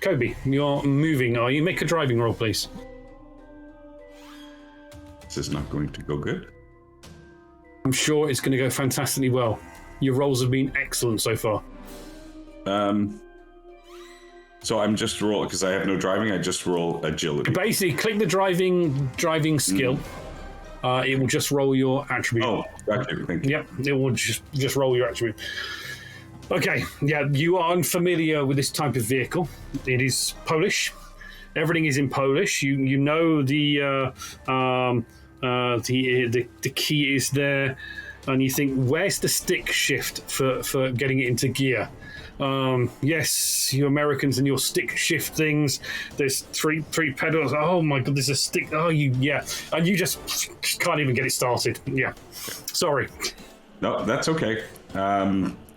Kobe, you're moving. Are you? Make a driving roll, please. This is not going to go good. I'm sure it's going to go fantastically well. Your rolls have been excellent so far. So I'm just roll because I have no driving. I just roll agility. Basically, click the driving skill. It will just roll your attribute. Oh, gotcha. Thank you. Yep, it will just roll your attribute. Okay, yeah, you are unfamiliar with this type of vehicle. It is Polish. Everything is in Polish. You know the key is there, and you think, where's the stick shift for getting it into gear? Yes, you Americans and your stick shift things. There's three pedals. Oh my god, there's a stick. Oh, and you just can't even get it started. Yeah, sorry. No, that's okay.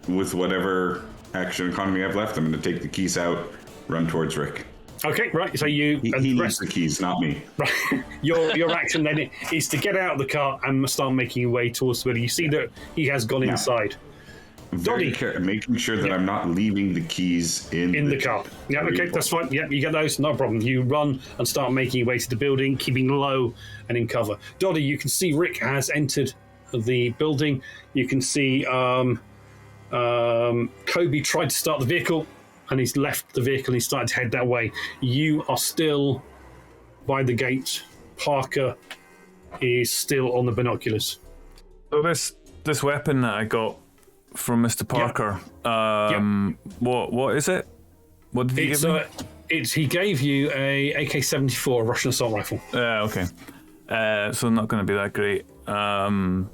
With whatever action economy I've left, I'm going to take the keys out, run towards Rick. Okay, right. So he needs the keys, not me. Right. Your action then is to get out of the car and start making your way towards the building. You see that he has gone inside. Making sure that I'm not leaving the keys in the car. Yeah, okay, that's fine. Yeah, you get those, no problem. You run and start making your way to the building, keeping low and in cover. Doddy, you can see Rick has entered the building. You can see Kobe tried to start the vehicle, and he's left the vehicle and he started to head that way. You are still by the gate. Parker is still on the binoculars. So this weapon that I got from Mr. Parker, what is it? What did he give me? He gave you a AK-74 Russian assault rifle. Okay. So not going to be that great. I've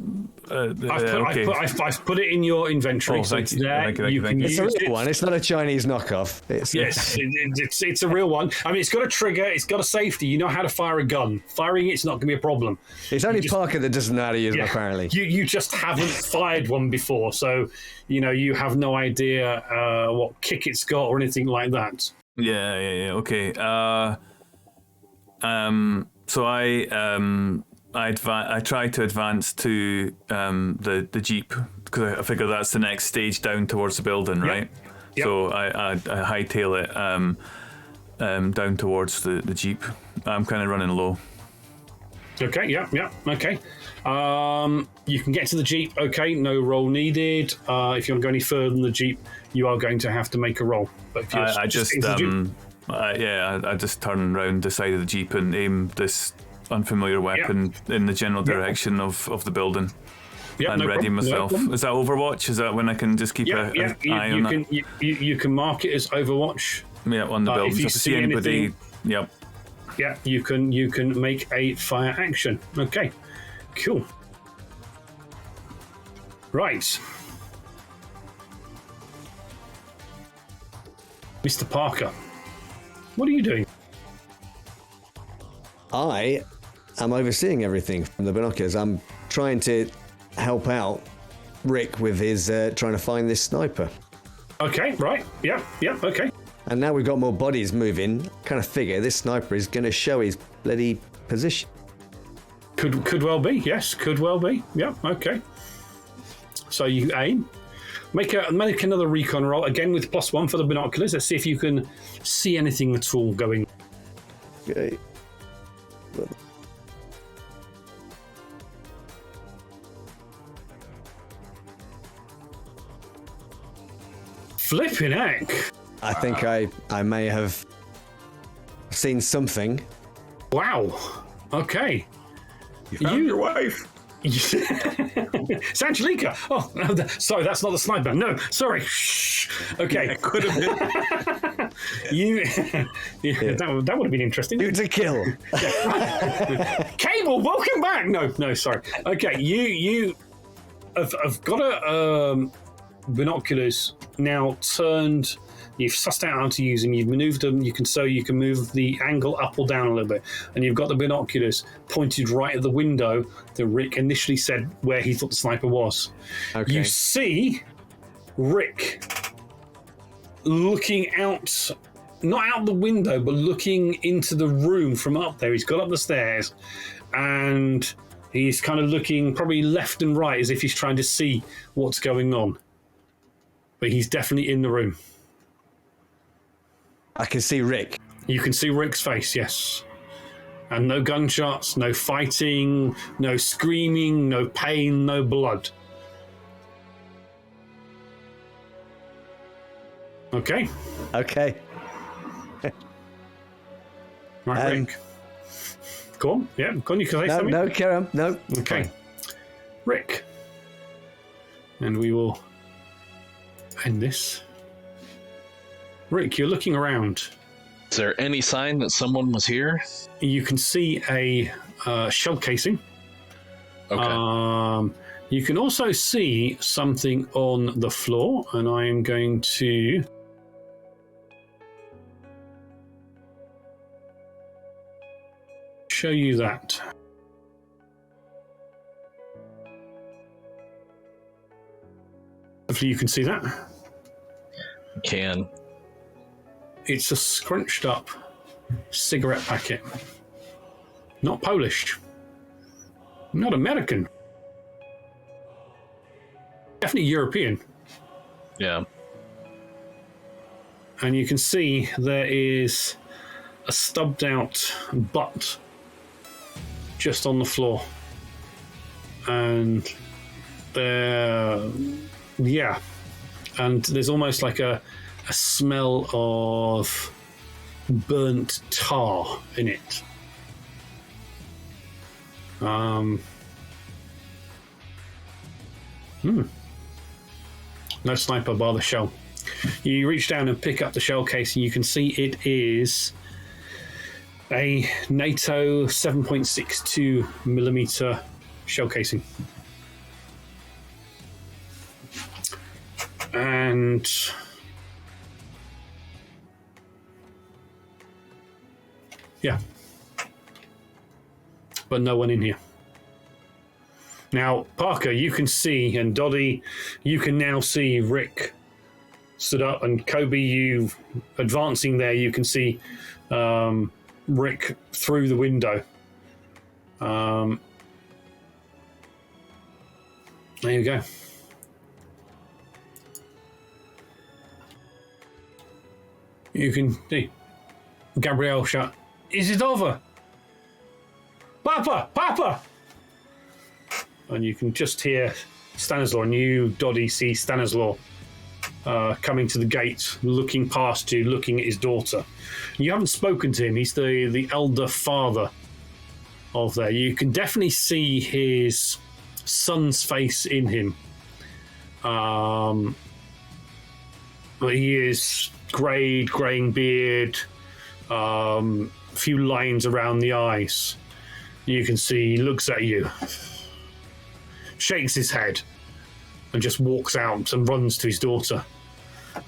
put it in your inventory, so it's there. You can use it's a real one. It's not a Chinese knockoff. It's a real one. I mean, it's got a trigger. It's got a safety. You know how to fire a gun. Firing it's not going to be a problem. It's only Parker that doesn't know how to use them, apparently. You just haven't fired one before, so you have no idea what kick it's got or anything like that. Yeah. Okay. So I tried to advance to the Jeep because I figure that's the next stage down towards the building, right? Yep. So I hightail it down towards the Jeep. I'm kind of running low. Okay. Yeah. Okay. You can get to the Jeep. Okay. No roll needed. If you want to go any further than the Jeep, you are going to have to make a roll. But if I just turn around the side of the Jeep and aim this unfamiliar weapon in the general direction of the building and ready myself. Is that Overwatch? Is that when I can just keep an eye on that? You can mark it as Overwatch. Yeah, on the building. If you so if I see anybody, yeah, you can make a fire action. Okay, cool. Right. Mr. Parker, what are you doing? I am overseeing everything from the binoculars. I'm trying to help out Rick with his trying to find this sniper. Okay, right. Yeah, okay. And now we've got more bodies moving. Kind of figure this sniper is going to show his bloody position. Could well be. Yes, could well be. Yeah, okay. So you aim. Make another recon roll, again with +1 for the binoculars. Let's see if you can see anything at all going. Okay. Flipping heck. I think I may have seen something. Wow. Okay. You found your wife. It's Angelica. Oh, no, sorry, that's not the sniper. No, sorry. Shh. Okay. It could have been. That would have been interesting. It's a kill. Cable, welcome back. No, sorry. Okay, you have got a binoculars now turned. You've sussed out how to use them. You've manoeuvred them. You can move the angle up or down a little bit, and you've got the binoculars pointed right at the window that Rick initially said where he thought the sniper was. Okay. You see Rick looking out, not out the window, but looking into the room from up there. He's got up the stairs, and he's kind of looking probably left and right as if he's trying to see what's going on. But he's definitely in the room. I can see Rick. You can see Rick's face, yes. And no gunshots, no fighting, no screaming, no pain, no blood. Okay. Okay. Right, Rick. Go on. Yeah, go on. You can say something. No, carry on. No. Okay. Fine. Rick. And we will end this. Rick, you're looking around. Is there any sign that someone was here? You can see a shell casing. Okay. You can also see something on the floor, and I am going to show you that. Hopefully you can see that. Can. It's a scrunched up cigarette packet. Not Polish. Not American. Definitely European. Yeah. And you can see there is a stubbed out butt just on the floor. And Yeah, and there's almost like a smell of burnt tar in it. No sniper bar the shell. You reach down and pick up the shell case, and you can see it is a NATO 7.62 millimeter shell casing. And yeah, but no one in here. Now, Parker, you can see, and Doddy, you can now see Rick stood up, and Kobe, you advancing there, you can see Rick through the window. There you go. You can see Gabrielle shout, "Is it over? Papa! Papa!" And you can just hear Stanislaw, and you, Doddy, see Stanislaw coming to the gate, looking past you, looking at his daughter. You haven't spoken to him. He's the elder father of there. You can definitely see his son's face in him. But he is graying beard, few lines around the eyes. You can see he looks at you, shakes his head, and just walks out and runs to his daughter.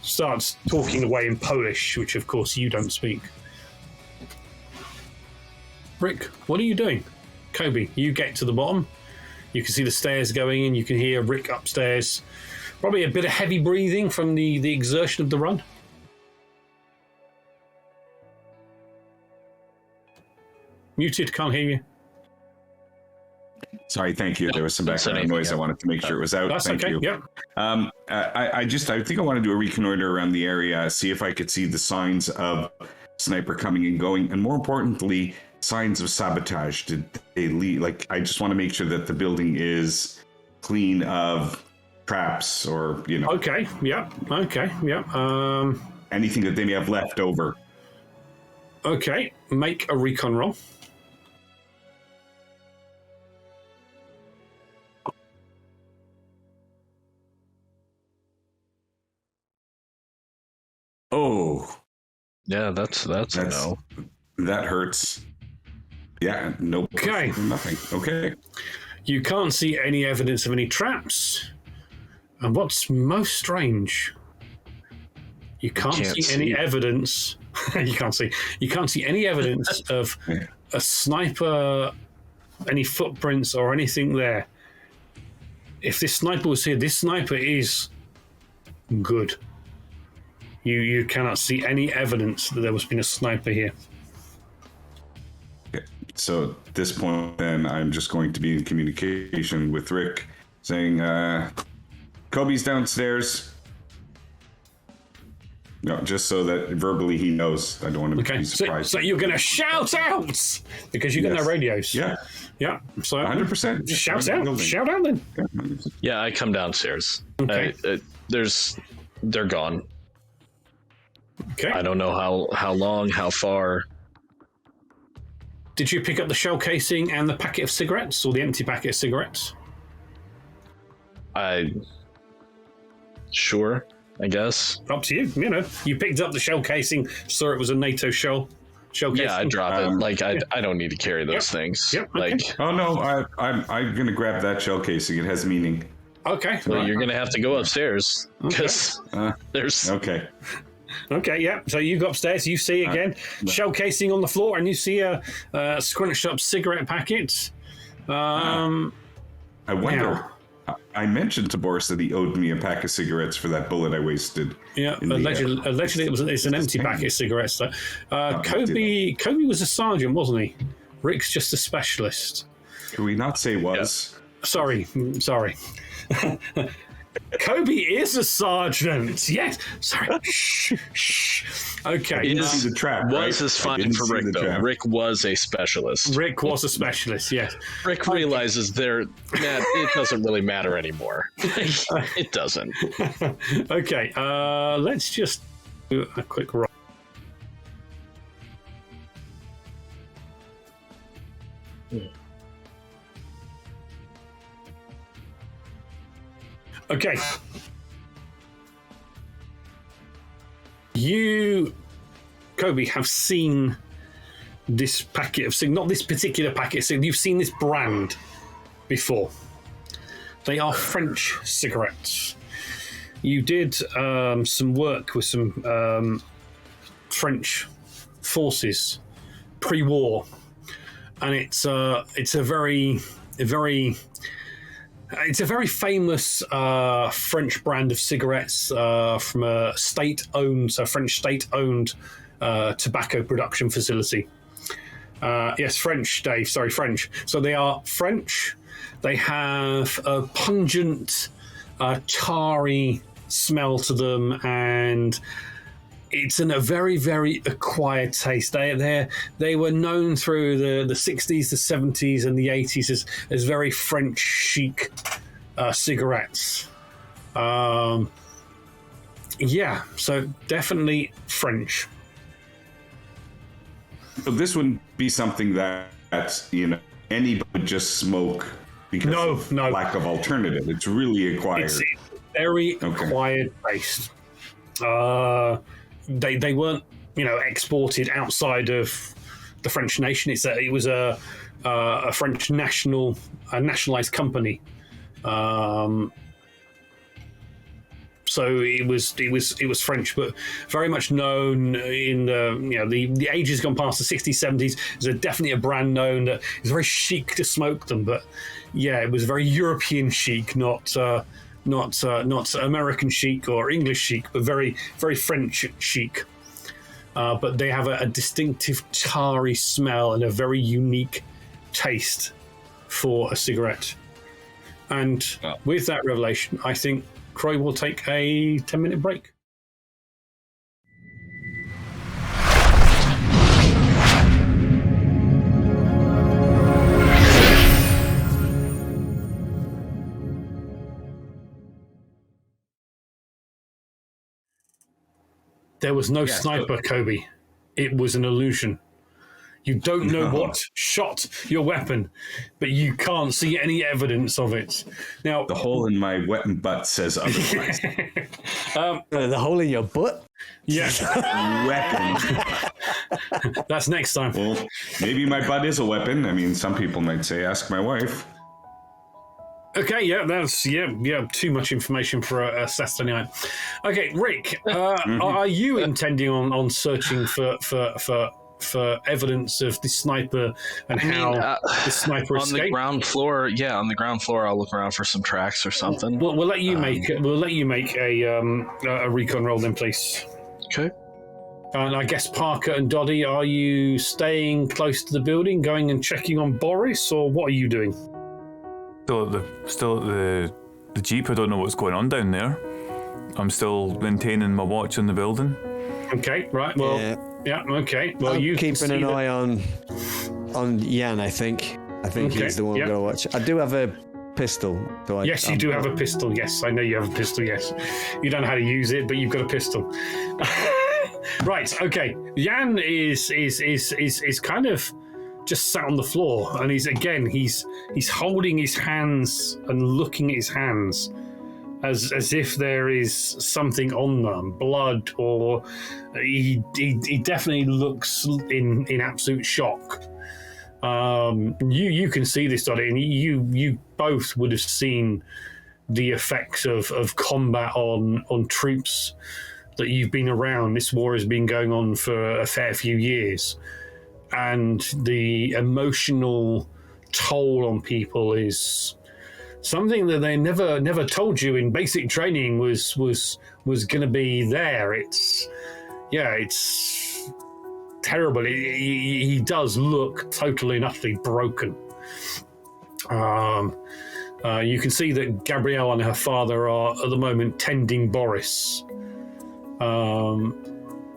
Starts talking away in Polish, which of course you don't speak. Rick, what are you doing? Kobe, you get to the bottom. You can see the stairs going in. You can hear Rick upstairs. Probably a bit of heavy breathing from the exertion of the run. Muted, can't hear you. Sorry, thank you. There was some background noise. I wanted to make sure it was out. That's thank okay. you. Yep. I think I want to do a reconnoiter around the area, see if I could see the signs of sniper coming and going, and more importantly, signs of sabotage. Did they leave? Like, I just want to make sure that the building is clean of traps or, you know. Okay. Yep. Okay. Yep. Anything that they may have left over. Okay. Make a recon roll. Oh. Yeah, that's a no. That hurts. Yeah, nope. Okay. Nothing. Okay. You can't see any evidence of any traps. And what's most strange, you can't see any evidence. You can't see any evidence of a sniper, any footprints or anything there. If this sniper was here, this sniper is good. You cannot see any evidence that there was been a sniper here. Okay. So at this point, then, I'm just going to be in communication with Rick, saying, Kobe's downstairs. No, just so that verbally he knows. I don't want to be surprised. So you're going to shout out because you got no radios. Yeah. Yeah. So 100%. Just shout out. Shout out then. Yeah, I come downstairs. Okay. They're gone. Okay. I don't know how long, how far. Did you pick up the shell casing and the packet of cigarettes, or the empty packet of cigarettes? Sure, I guess. Up to you. You know, you picked up the shell casing, saw it was a NATO shell casing. Yeah, I drop it. Like I don't need to carry those things. Yep. Okay. Like, Oh no, I'm gonna grab that shell casing. It has meaning. Okay. well, you're gonna have to go upstairs because there's. Okay. Okay, yeah. So you go upstairs, you see again shell casing on the floor, and you see a scrunched up cigarette packet. I wonder. I mentioned to Boris that he owed me a pack of cigarettes for that bullet I wasted. Yeah, allegedly it's an empty packet of cigarettes. Though. Kobe was a sergeant, wasn't he? Rick's just a specialist. Can we not say was? Yeah. Sorry. Kobe is a sergeant. Yes. Sorry. Shh. Shh. Okay. Didn't see the trap, was right? his I fine didn't for see Rick, the though. trap. Rick was a specialist. Rick was a specialist. Yes. Rick realizes it doesn't really matter anymore. It doesn't. Okay. Let's just do a quick roll. Okay. You, Kobe, have seen this packet of cigarettes, not this particular packet of cigarettes, you've seen this brand before. They are French cigarettes. You did some work with some French forces pre-war, and it's a very famous French brand of cigarettes from a French state-owned tobacco production facility. Yes, French, Dave. Sorry, French. So they are French. They have a pungent, tarry smell to them, and it's in a very, very acquired taste. They were known through the 60s, the 70s, and the 80s as very French chic cigarettes. Yeah, so definitely French. So this wouldn't be something that anybody would just smoke because of lack of alternative. It's really acquired. It's very acquired taste. They weren't, exported outside of the French nation. It was a French nationalized company. So it was French, but very much known in the ages gone past, the 60s, 70s. There's definitely a brand known that is very chic to smoke them, but yeah, it was very European chic, not American chic or English chic, but very, very French chic. But they have a distinctive tarry smell and a very unique taste for a cigarette. And with that revelation, I think Croy will take a 10-minute break. There was no sniper, Kobe. It was an illusion. You don't know what shot your weapon, but you can't see any evidence of it. Now, the hole in my weapon butt says otherwise. The hole in your butt? Yeah. Weapon. That's next time. Well, maybe my butt is a weapon. I mean, some people might say, ask my wife. Okay, yeah, that's too much information for a Saturday night. Okay, Rick, are you intending on searching for evidence of the sniper and how the sniper escaped? On the ground floor, on the ground floor, I'll look around for some tracks or something. We'll let you make a recon roll then, please. Okay. And I guess Parker and Doddy, are you staying close to the building, going and checking on Boris, or what are you doing? Still at the Jeep. I don't know what's going on down there. I'm still maintaining my watch on the building. Okay, right. Well, yeah okay. Well, I'm you keeping an eye on Jan. I think he's the one we're gonna watch. I do have a pistol. Yes, you do have a pistol. Yes, I know you have a pistol. Yes, you don't know how to use it, but you've got a pistol. Right. Okay. Jan is kind of just sat on the floor, and he's holding his hands and looking at his hands as if there is something on them, blood, or he definitely looks in absolute shock. You can see this, Dottie, and you both would have seen the effects of combat on troops that you've been around. This war has been going on for a fair few years, and the emotional toll on people is something that they never told you in basic training was going to be there. It's terrible. He does look totally and utterly broken. You can see that Gabrielle and her father are at the moment tending Boris.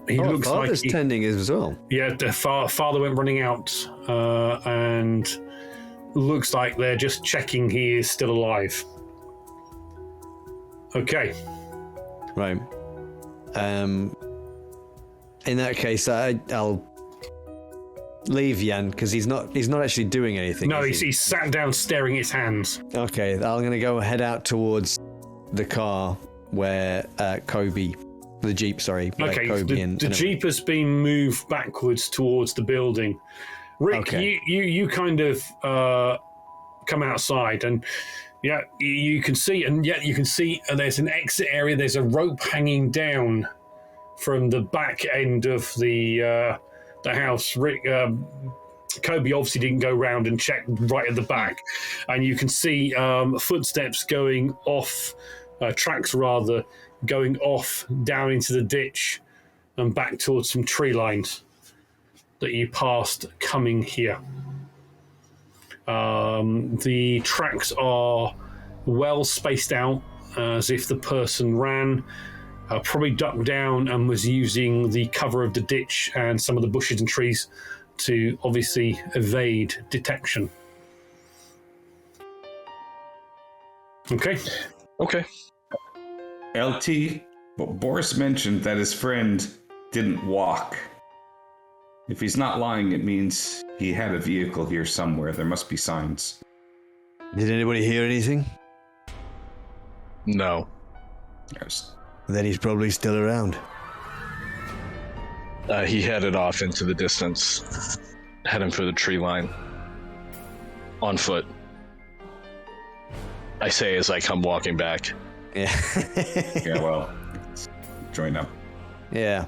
He looks like father's tending as well. Yeah, the father went running out, and looks like they're just checking he is still alive. Okay. Right. In that case, I'll leave Jan because he's not actually doing anything. No, he's sat down staring at his hands. Okay, I'm gonna go head out towards the car where the Jeep, sorry. Okay, Kobe the Jeep has been moved backwards towards the building. Rick, Okay. you kind of come outside, and yeah, you can see, there's an exit area. There's a rope hanging down from the back end of the house. Rick, Kobe obviously didn't go round and check right at the back, and you can see footsteps going off, tracks rather, going off down into the ditch and back towards some tree lines that you passed coming here. The tracks are well spaced out, as if the person ran, probably ducked down and was using the cover of the ditch and some of the bushes and trees to obviously evade detection. Okay. LT, but Boris mentioned that his friend didn't walk. If he's not lying, it means he had a vehicle here somewhere. There must be signs. Did anybody hear anything? No. Yes. Then he's probably still around. He headed off into the distance, heading for the tree line. On foot. I say as I come walking back. Yeah. Yeah, well, join up. Yeah.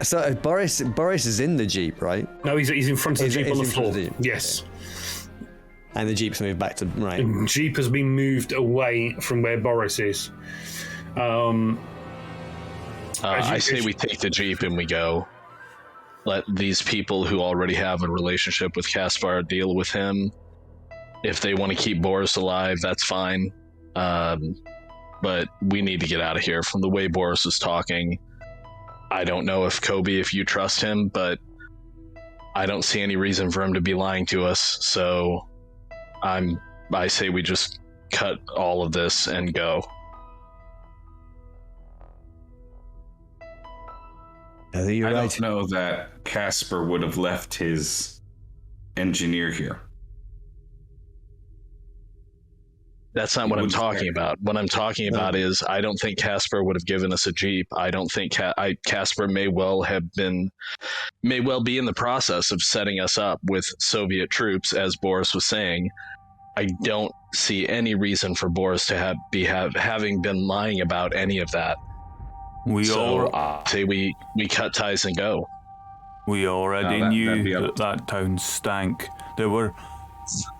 So Boris is in the Jeep, right? No, he's in front of the Jeep on the in front floor. of the Jeep. Yes. And the Jeep's moved back to right. The Jeep has been moved away from where Boris is. I say we take the Jeep and we go. Let these people who already have a relationship with Caspar deal with him. If they want to keep Boris alive, that's fine. But we need to get out of here. From the way Boris is talking, I don't know if Kobe, if you trust him, but I don't see any reason for him to be lying to us. So I say we just cut all of this and go. I think you're I right. don't know that Caspar would have left his engineer here. That's not what I'm talking about. What I'm talking about is I don't think Caspar would have given us a Jeep. I don't think Caspar may well be in the process of setting us up with Soviet troops, as Boris was saying. I don't see any reason for Boris to having been lying about any of that. Say we cut ties and go. We already knew that town stank. There were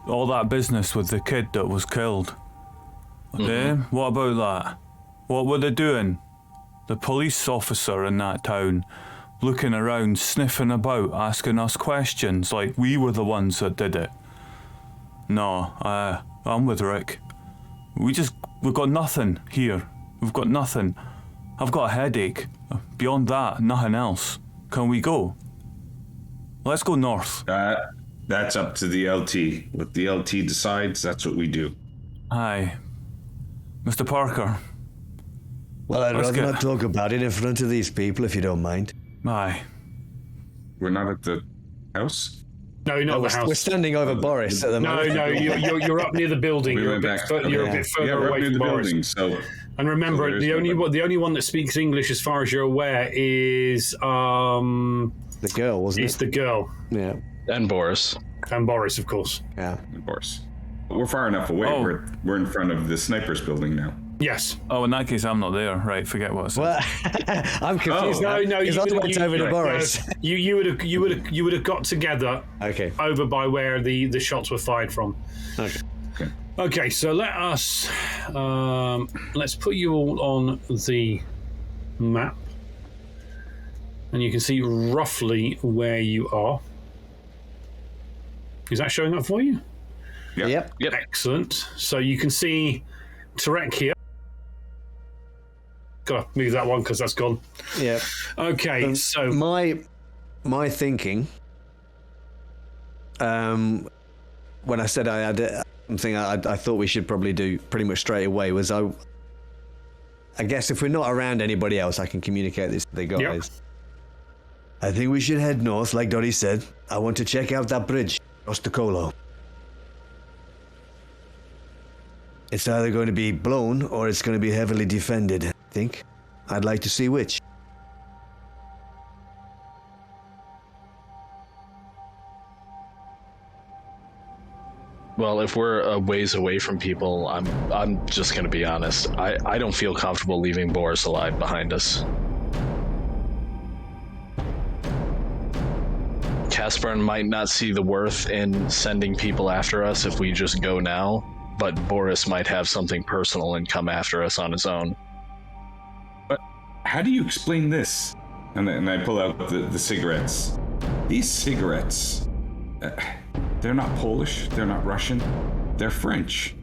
all that business with the kid that was killed. Okay, What about that? What were they doing? The police officer in that town, looking around, sniffing about, asking us questions like we were the ones that did it. No, I'm with Rick. We've got nothing here. We've got nothing. I've got a headache. Beyond that, nothing else. Can we go? Let's go north. That's up to the LT. What the LT decides, that's what we do. Aye. Mr. Parker. Well, I'd rather not talk about it in front of these people, if you don't mind. Aye. We're not at the house? No, not the house. We're standing over Boris at the moment. No, you're up near the building. You're a bit further away from Boris. Building, so and remember, the only one that speaks English, as far as you're aware, is the girl, wasn't it? It's the girl. Yeah. And Boris. And Boris, of course. Yeah. of course. We're far enough away. Oh. We're in front of the sniper's building now. Yes. Oh, in that case, I'm not there. Right, forget what I said. Well, I'm confused. No, Because I went over to Boris. You would have got together. Okay. Over by where the shots were fired from. Okay. Okay, so let's put you all on the map, and you can see roughly where you are. Is that showing up for you? Yep. Excellent. So you can see Tarek here. Gotta move that one because that's gone. Yep. Okay, so my thinking, when I said I had something I thought we should probably do pretty much straight away was I guess if we're not around anybody else, I can communicate this to the guys. Yep. I think we should head north, like Dottie said. I want to check out that bridge across the Colo. It's either going to be blown or it's going to be heavily defended, I think. I'd like to see which. Well, if we're a ways away from people, I'm just going to be honest. I don't feel comfortable leaving Boris alive behind us. Caspar might not see the worth in sending people after us if we just go now, but Boris might have something personal and come after us on his own. But how do you explain this? And I pull out the cigarettes. These cigarettes, they're not Polish, they're not Russian, they're French.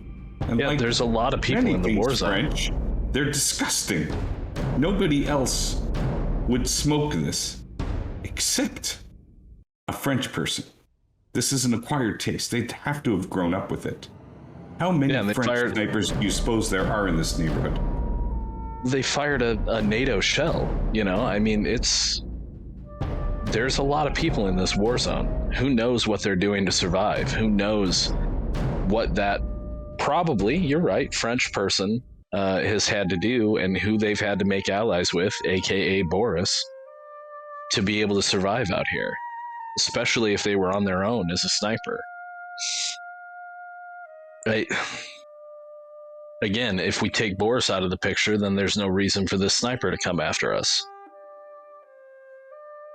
And yeah, there's a lot of people in the war zone. French, they're disgusting. Nobody else would smoke this except a French person. This is an acquired taste. They'd have to have grown up with it. How many French snipers do you suppose there are in this neighborhood? They fired a NATO shell, you know? I mean, there's a lot of people in this war zone. Who knows what they're doing to survive? Who knows what that probably, you're right, French person has had to do and who they've had to make allies with, aka Boris, to be able to survive out here. Especially if they were on their own as a sniper. Again, if we take Boris out of the picture, then there's no reason for this sniper to come after us.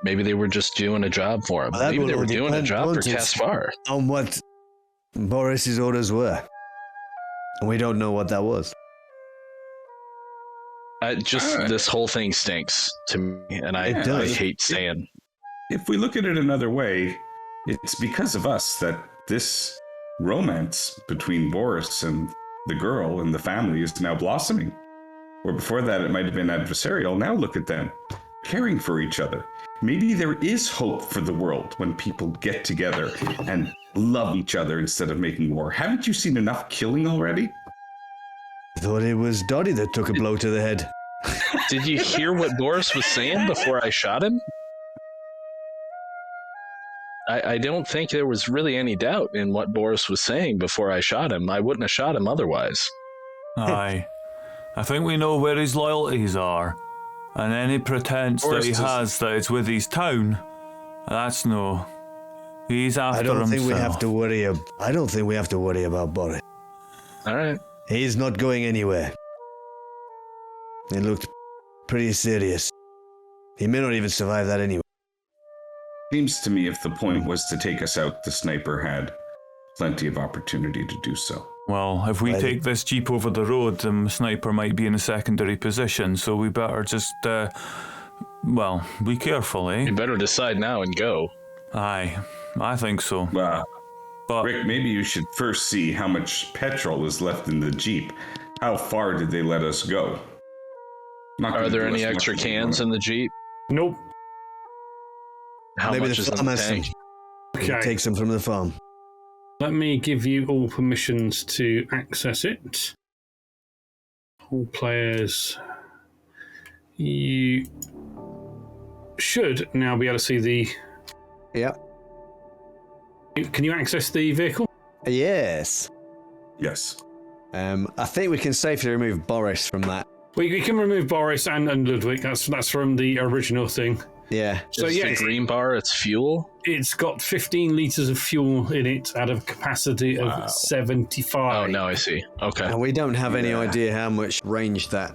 Maybe they were just doing a job for him. Maybe they were doing a job for Caspar. On what Boris's orders were. And we don't know what that was. This whole thing stinks to me, and I hate saying. If we look at it another way, it's because of us that this romance between Boris and the girl and the family is now blossoming. Where before that it might have been adversarial, now look at them, caring for each other. Maybe there is hope for the world when people get together and love each other instead of making war. Haven't you seen enough killing already? I thought it was Dottie that took a blow to the head. Did you hear what Boris was saying before I shot him? I don't think there was really any doubt in what Boris was saying before I shot him. I wouldn't have shot him otherwise. Aye. I think we know where his loyalties are. And any pretense that he has that it's with his town, that's no. He's after himself. I don't think we have to worry about Boris. All right. He's not going anywhere. He looked pretty serious. He may not even survive that anyway. Seems to me if the point was to take us out, the sniper had plenty of opportunity to do so. Well, if we take this jeep over the road, the sniper might be in a secondary position, so we better just, be careful, eh? You better decide now and go. Aye, I think so. But Rick, maybe you should first see how much petrol is left in the jeep. How far did they let us go? Are there any extra cans in the jeep? Nope. How maybe much the is in farm the has tank? some. Okay. Take some from the farm. Let me give you all permissions to access it. All players. You should now be able to see the... Yep. Can you access the vehicle? Yes. Yes. I think we can safely remove Boris from that. We can remove Boris and Ludwig. That's from the original thing. Yeah. So the green bar, it's fuel? It's got 15 litres of fuel in it out of capacity of 75. Oh, no, I see. Okay. And we don't have any idea how much range that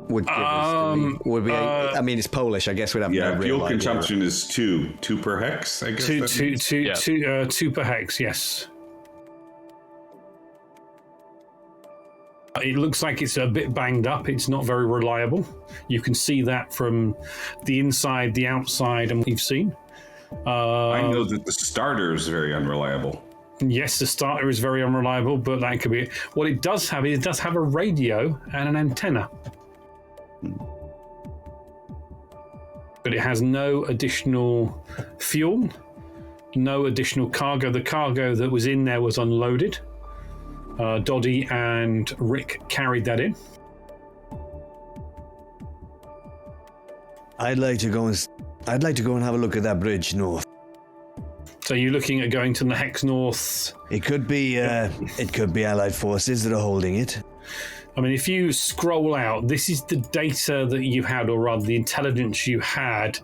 would give us. I mean, it's Polish. I guess we'd have no real fuel idea. consumption is two per hex, I guess. Two per hex, yes. It looks like it's a bit banged up. It's not very reliable. You can see that from the inside, the outside, and what you've seen. I know that the starter is very unreliable. Yes, the starter is very unreliable, but that could be it. What it does have is it does have a radio and an antenna. But it has no additional fuel, no additional cargo. The cargo that was in there was unloaded. Doddy and Rick carried that in. I'd like to go and have a look at that bridge north. So you're looking at going to the Hex North. It could be Allied forces that are holding it. I mean, if you scroll out, this is the data that you had, or rather the intelligence you had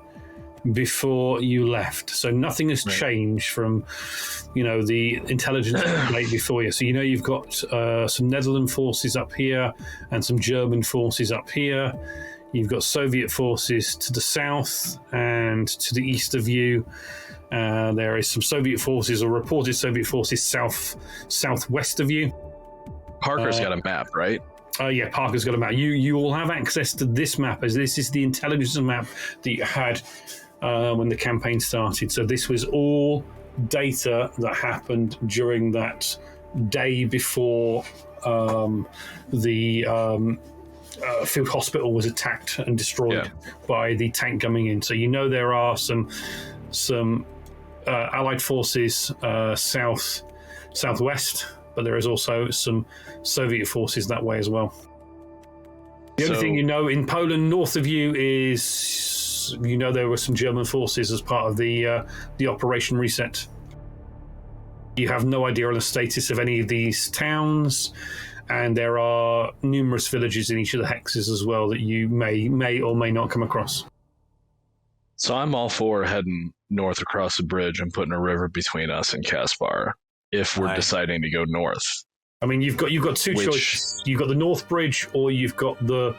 before you left. So nothing has changed from, the intelligence late before you. So you've got some Netherlands forces up here and some German forces up here. You've got Soviet forces to the south and to the east of you. There is some Soviet forces, or reported Soviet forces, southwest of you. Parker's got a map, right? Yeah, Parker's got a map. You all have access to this map, as this is the intelligence map that you had when the campaign started. So this was all data that happened during that day before the field hospital was attacked and destroyed by the tank coming in. So there are some Allied forces southwest, but there is also some Soviet forces that way as well. The only thing in Poland north of you is there were some German forces as part of the Operation Reset. You have no idea on the status of any of these towns, and there are numerous villages in each of the hexes as well that you may or may not come across. So I'm all for heading north across the bridge and putting a river between us and Caspar if we're deciding to go north. I mean, you've got two choices. You've got the North Bridge or you've got the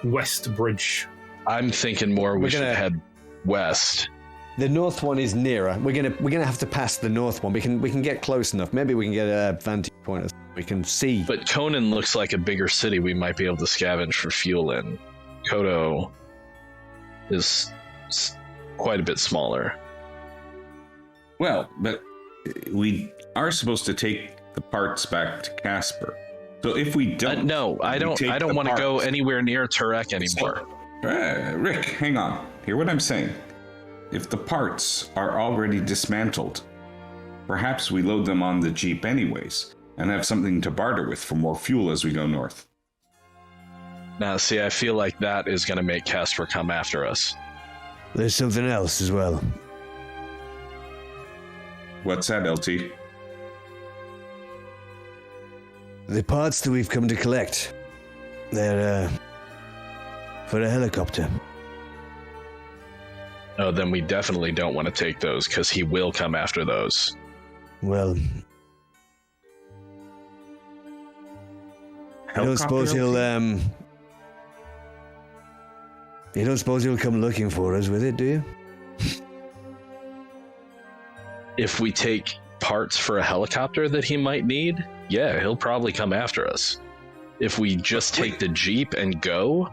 West Bridge. I'm thinking we should head west. The north one is nearer. We're gonna have to pass the north one. We can get close enough. Maybe we can get a vantage point. We can see. But Conan looks like a bigger city we might be able to scavenge for fuel in. Kodo is quite a bit smaller. Well, but we are supposed to take the parts back to Casper. So if we don't, no, I don't want to go anywhere near Turek anymore. Rick, hang on. Hear what I'm saying. If the parts are already dismantled, perhaps we load them on the Jeep anyways and have something to barter with for more fuel as we go north. Now, see, I feel like that is going to make Casper come after us. There's something else as well. What's that, LT? The parts that we've come to collect, they're for a helicopter. Oh, then we definitely don't want to take those because he will come after those. Well, I don't suppose he'll you don't suppose he'll come looking for us with it, do you? If we take parts for a helicopter that he might need, yeah, he'll probably come after us. If we just take the Jeep and go...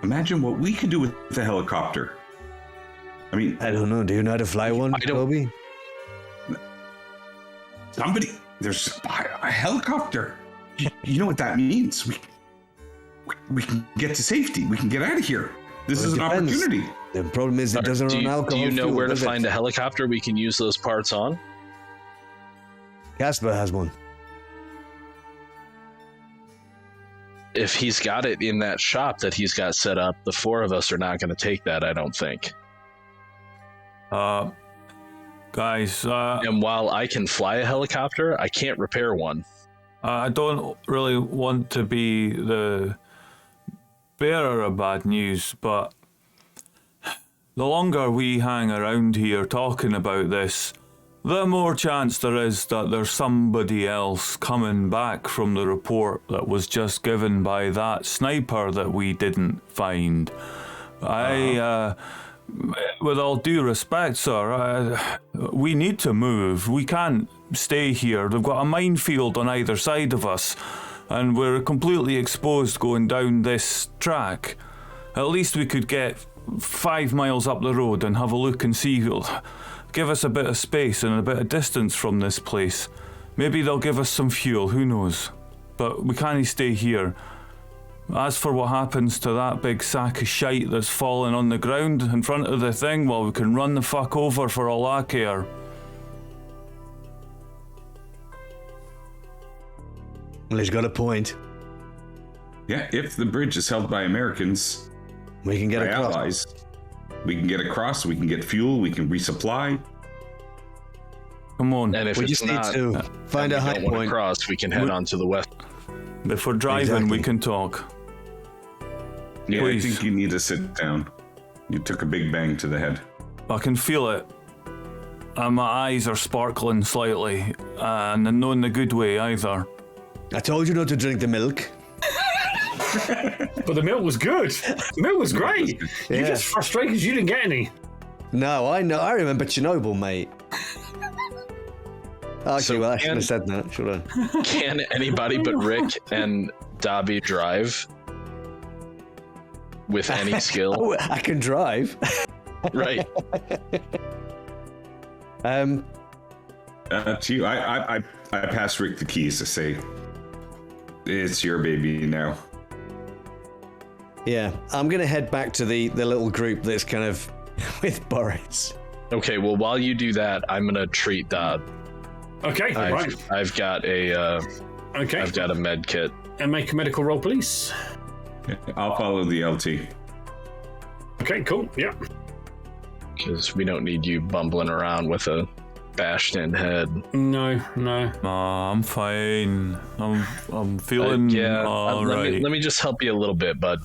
Imagine what we can do with the helicopter. I mean... I don't know. Do you know how to fly one, Toby? There's a helicopter. You know what that means. We can get to safety. We can get out of here. This is an opportunity. The problem is it doesn't run alcohol. Do you know fuel, where to find a helicopter we can use those parts on? Casper has one. If he's got it in that shop that he's got set up, the four of us are not going to take that, I don't think. Guys... and while I can fly a helicopter, I can't repair one. I don't really want to be the bearer of bad news, but the longer we hang around here talking about this, the more chance there is that there's somebody else coming back from the report that was just given by that sniper that we didn't find. With all due respect, sir, we need to move. We can't stay here. They've got a minefield on either side of us, and we're completely exposed going down this track. At least we could get 5 miles up the road and have a look and see give us a bit of space and a bit of distance from this place. Maybe they'll give us some fuel, who knows? But we can't stay here. As for what happens to that big sack of shite that's fallen on the ground in front of the thing, well, we can run the fuck over for all I care. Well, he's got a point. Yeah, if the bridge is held by Americans, We can get by across. allies, we can get across, we can get fuel, we can resupply. Come on. And if We it's just need not, to find a we high don't want to point. cross, we can head on to the west. If we're driving, we Exactly. can talk. Yeah, Please. I think you need to sit down. You took a big bang to the head. I can feel it. And my eyes are sparkling slightly, and not in the good way either. I told you not to drink the milk. But the milk was good. The milk was great. You're Yeah. just frustrated because you didn't get any. No, I know. I remember Chernobyl, mate. Actually, So well, I shouldn't can- have said that, should I? Can anybody but Rick and Dobby drive with any skill? Oh, I can drive. Right. To you, I pass Rick the keys to say, it's your baby now. Yeah, I'm gonna head back to the little group that's kind of with Boris. Okay, well, while you do that, I'm gonna treat Dob. Okay, right. I've got a Okay. I've got a med kit. And make a medical roll, please. I'll follow the LT. Okay, cool. Yep. Because we don't need you bumbling around with a bashed in head. No. I'm fine. I'm feeling all right. Let me just help you a little bit, bud.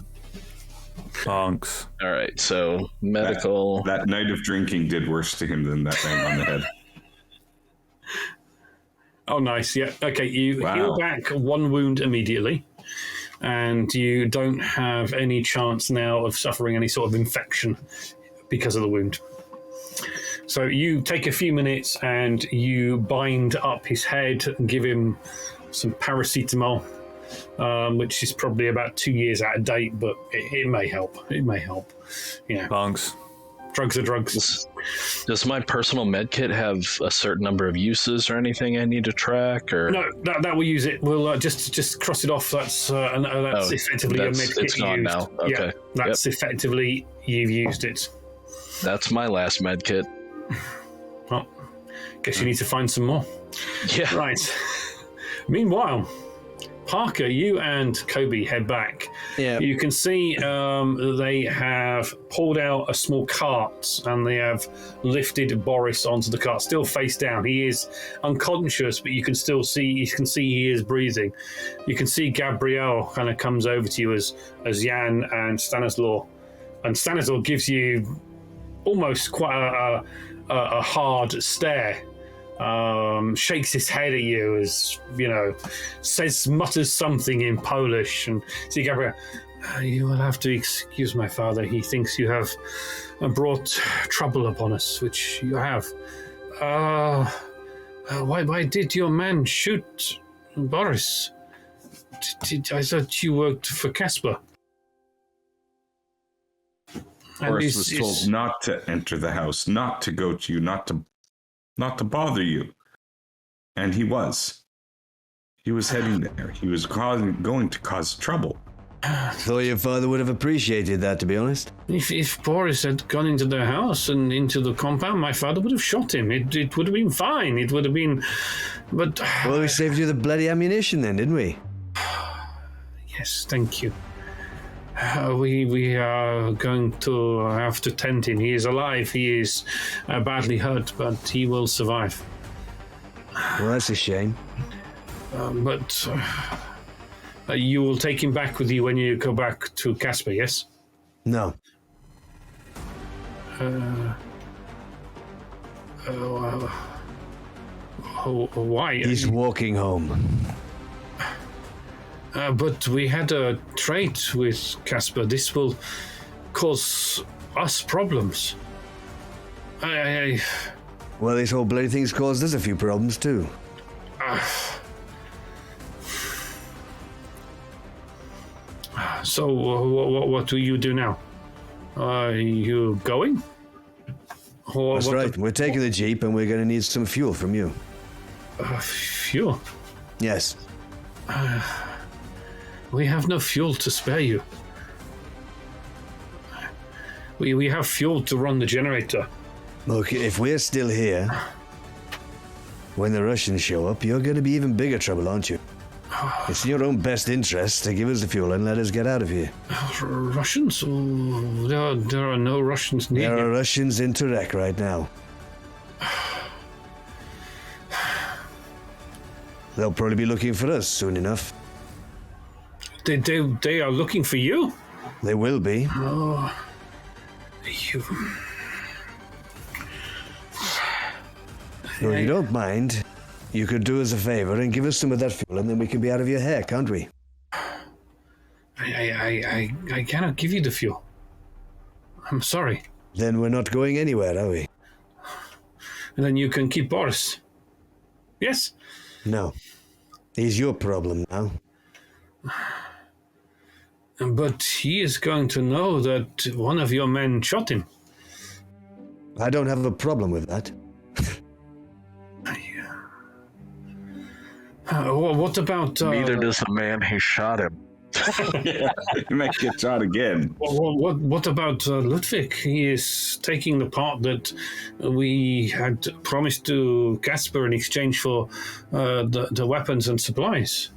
Thanks. All right, so medical. That night of drinking did worse to him than that bang on the head. Oh, nice. Yeah. Okay, you Wow. heal back one wound immediately, and you don't have any chance now of suffering any sort of infection because of the wound. So you take a few minutes and you bind up his head and give him some paracetamol, which is probably about 2 years out of date, but it may help. It may help. You know, Thanks. drugs are drugs. Does my personal med kit have a certain number of uses or anything I need to track? Or No, that will use it. We'll just cross it off. That's effectively a med kit it's gone used. now. Okay. Yeah, that's effectively you've used it. That's my last med kit. Well, guess you need to find some more. Yeah. Right. Meanwhile, Parker, you and Kobe head back. Yeah. You can see they have pulled out a small cart and they have lifted Boris onto the cart, still face down. He is unconscious, but you can see he is breathing. You can see Gabrielle kind of comes over to you as Jan and Stanislaw, and Stanislaw gives you almost quite a hard stare. Shakes his head at you as, mutters something in Polish, and see Gabriel, you will have to excuse my father. He thinks you have brought trouble upon us, which you have. Why did your man shoot Boris? I thought you worked for Casper. Boris was told not to enter the house, not to go to you, not to bother you. And he was. He was heading there. He was going to cause trouble. Thought your father would have appreciated that, to be honest. If Boris had gone into the house and into the compound, my father would have shot him. It would have been fine. It would have been... But... Well, we saved you the bloody ammunition then, didn't we? Yes, thank you. We are going to have to tend him. He is alive. He is badly hurt, but he will survive. Well, that's a shame. But you will take him back with you when you go back to Casper, yes? No. Why? He's walking home. But we had a trade with Casper. This will cause us problems. Well, this whole bloody thing's caused us a few problems, too. So, what do you do now? Are you going? That's right. We're taking the Jeep and we're going to need some fuel from you. Fuel? Yes. We have no fuel to spare you. We have fuel to run the generator. Look, if we're still here, when the Russians show up, you're going to be even bigger trouble, aren't you? It's in your own best interest to give us the fuel and let us get out of here. Russians? Oh, there are no Russians near. There are Russians in Turek right now. They'll probably be looking for us soon enough. They are looking for you? They will be. Oh, you... Well, you don't mind. You could do us a favor and give us some of that fuel, and then we can be out of your hair, can't we? I cannot give you the fuel. I'm sorry. Then we're not going anywhere, are we? And then you can keep Boris. Yes? No. He's your problem now. But he is going to know that one of your men shot him. I don't have a problem with that. What about... Neither does the man who shot him. Yeah, he might get shot again. What about Ludwig? He is taking the part that we had promised to Casper in exchange for the weapons and supplies.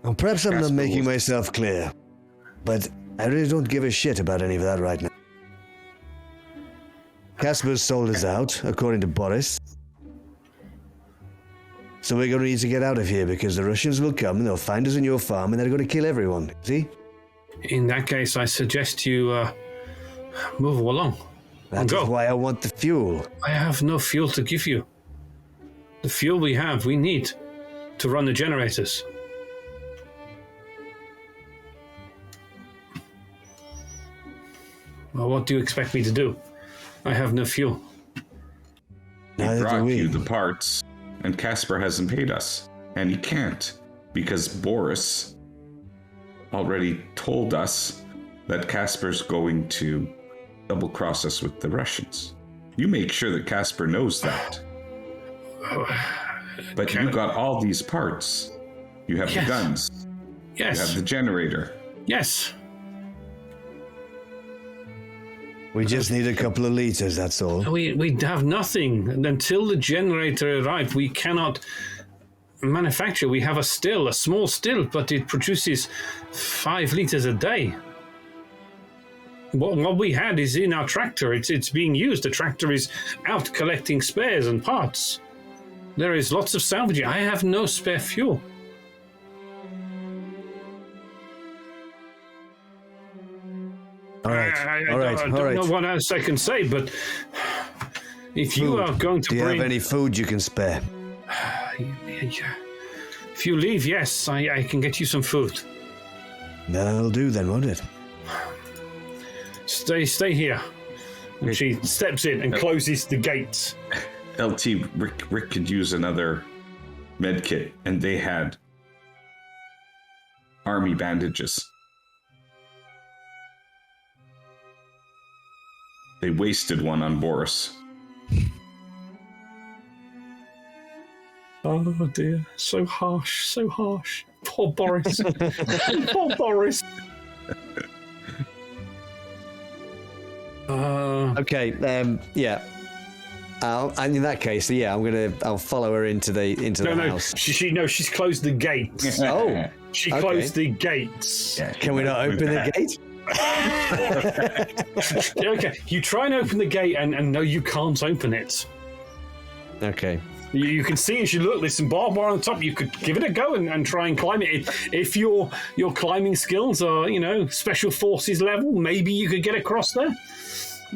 Well, perhaps I'm not making myself clear, but I really don't give a shit about any of that right now. Casper's sold us out, according to Boris. So we're going to need to get out of here because the Russians will come and they'll find us in your farm and they're going to kill everyone. See? In that case, I suggest you move along. That's why I want the fuel. I have no fuel to give you. The fuel we need to run the generators. Well, what do you expect me to do? I have no fuel. He brought you the parts. And Casper hasn't paid us. And he can't, because Boris already told us that Casper's going to double-cross us with the Russians. You make sure that Casper knows that. But you got all these parts. You have the guns. Yes. You have the generator. Yes. We just need a couple of liters, that's all. We have nothing. And until the generator arrives, we cannot manufacture. We have a small still, but it produces 5 liters a day. What we had is in our tractor. It's being used. The tractor is out collecting spares and parts. There is lots of salvaging. I have no spare fuel. All right. I don't know what else I can say, but if you are going to do you have any food you can spare? If you leave, yes, I can get you some food. That'll do then, won't it? Stay here. And she steps in and closes the gates. LT, Rick could use another med kit, and they had army bandages. They wasted one on Boris. Oh dear, so harsh, so harsh. Poor Boris. Poor Boris. Okay, yeah. And in that case, yeah, I'll follow her into the house. She's closed the gates. Oh, she closed the gates. Yeah, can we not open the gate? Okay, you try and open the gate, and no, you can't open it. Okay. You can see as you look, there's some barbed wire on the top. You could give it a go and try and climb it. If your climbing skills are, special forces level, maybe you could get across there.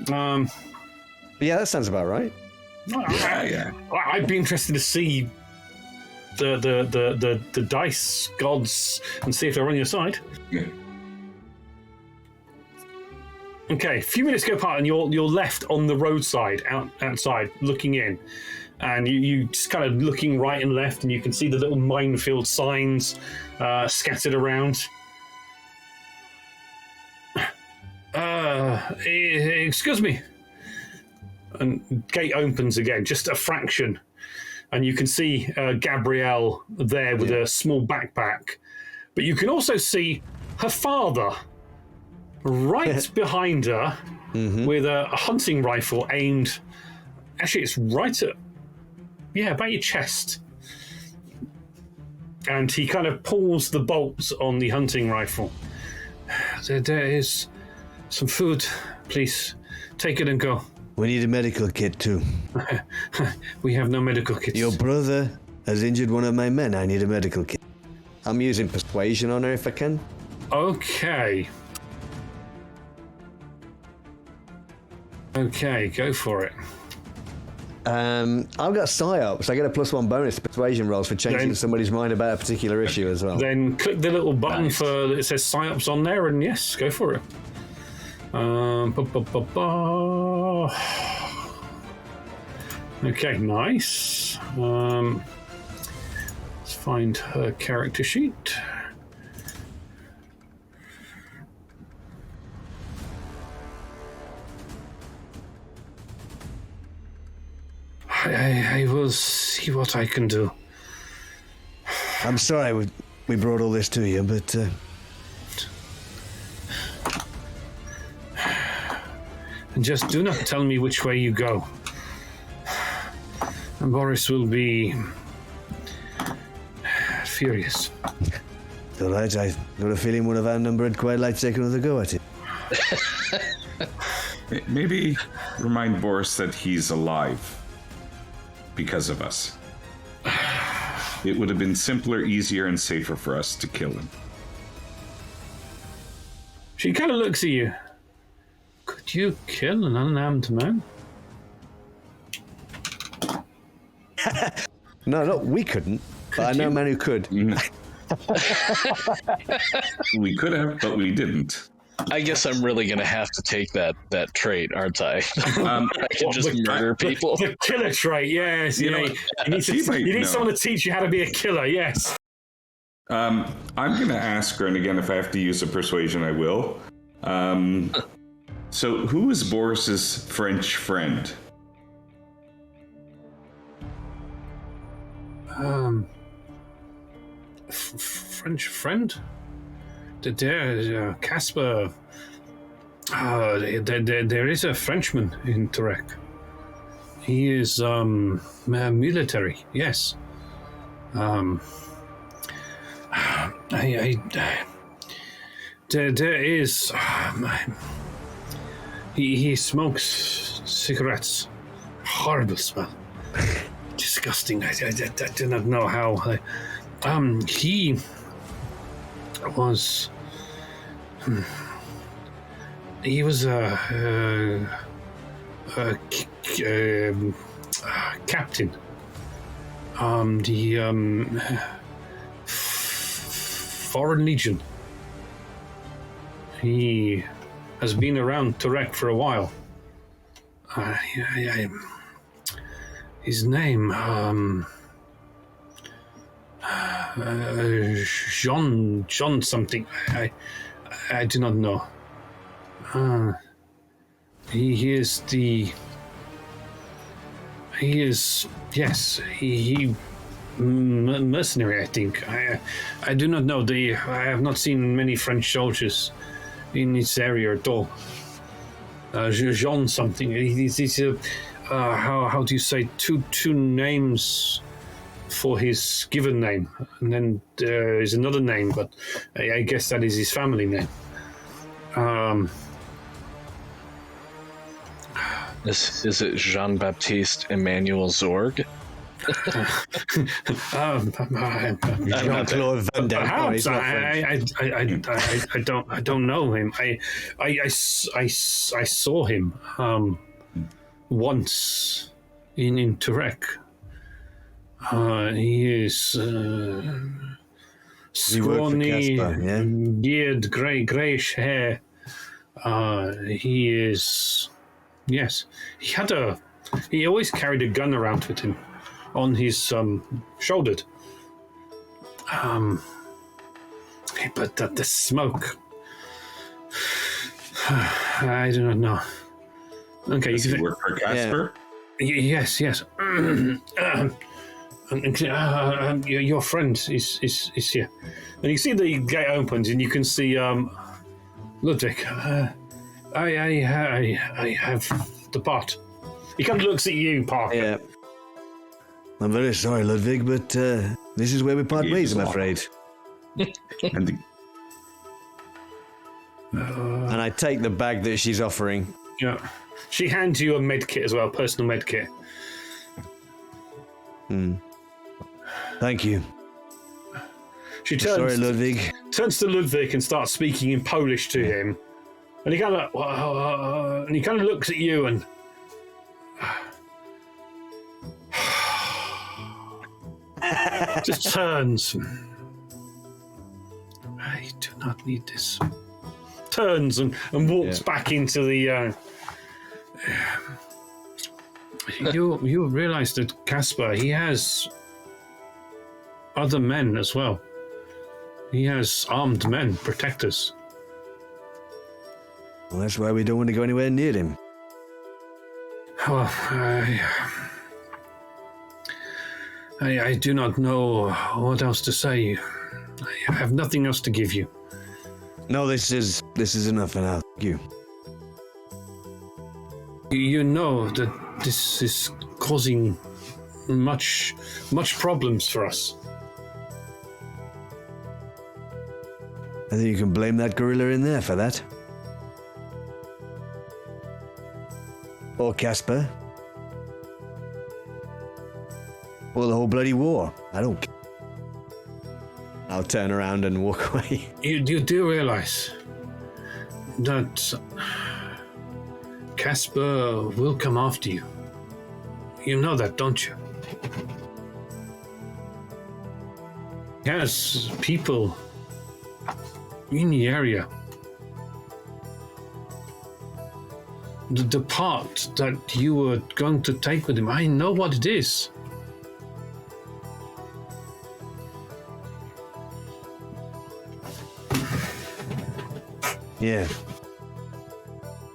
Yeah, that sounds about right. Yeah. I'd be interested to see the dice gods and see if they're on your side. Yeah. Okay, a few minutes go past and you're left on the roadside, outside, looking in. And you just kind of looking right and left, and you can see the little minefield signs scattered around. Excuse me. and gate opens again, just a fraction. And you can see Gabrielle there with a small backpack. But you can also see her father right behind her with a hunting rifle aimed. Actually, it's right at, about your chest. And he kind of pulls the bolts on the hunting rifle. There is some food. Please take it and go. We need a medical kit too. We have no medical kits. Your brother has injured one of my men. I need a medical kit. I'm using persuasion on her if I can. Okay. Okay, go for it. I've got psyops. I get a +1 bonus to persuasion rolls for changing somebody's mind about a particular issue as well. Then click the little button for it says psyops on there, and yes, go for it. Okay, nice. Let's find her character sheet. I will see what I can do. I'm sorry we brought all this to you, but... And just do not tell me which way you go. And Boris will be furious. It's all right, I've got a feeling one of our number would quite like to take another go at it. Maybe remind Boris that he's alive because of us. It would have been simpler, easier, and safer for us to kill him. She kind of looks at you. Could you kill an unarmed man? No, we couldn't. But I know a man who could. We could have, but we didn't. I guess I'm really going to have to take that trait, aren't I? I can just murder people. The killer trait, yes. You need someone to teach you how to be a killer, yes. I'm going to ask her, and again, if I have to use a persuasion, I will. So, who is Boris's French friend? French friend? Casper. There is a Frenchman in Turek. He is military. Yes. There is. He smokes cigarettes. Horrible smell. Disgusting. I do not know how. He was. He was a captain. The Foreign Legion. He has been around Turek for a while. His name, John something. I do not know. He is mercenary, I think. I do not know. I have not seen many French soldiers in this area at all. Jean something. He's how do you say two names for his given name, and then there is another name, but I guess that is his family name. Is it Jean-Baptiste Emmanuel Zorg? Jean-Claude Van Damme. Perhaps I don't know him. I saw him once in Turek. He is scrawny, beard, grayish hair. He is. Yes, he always carried a gun around with him on his shoulder. But the smoke, I do not know. Okay. Does he work for Casper? Yes. Your friend is here, and you see the gate opens, and you can see Ludwig. I have the part. He kind of looks at you, Parker. Yeah. I'm very sorry, Ludwig, but this is where we part ways, I'm afraid. And And I take the bag that she's offering. Yeah. She hands you a med kit as well, personal med kit. Thank you. She Sorry, Ludwig. turns to Ludwig and starts speaking in Polish to him. And he kind of looks at you and just turns. I do not need this. Turns and walks back into the. You realize that Casper, he has other men as well. He has armed men, protectors. Well, that's why we don't want to go anywhere near him. Well, I do not know what else to say. I have nothing else to give you. No, this is enough for now. Thank you. You know that this is causing much problems for us. I think you can blame that gorilla in there for that. Or Casper. Or the whole bloody war. I don't care. I'll turn around and walk away. You do realize that Casper will come after you. You know that, don't you? He has people in the area. The part that you were going to take with him, I know what it is. Yeah.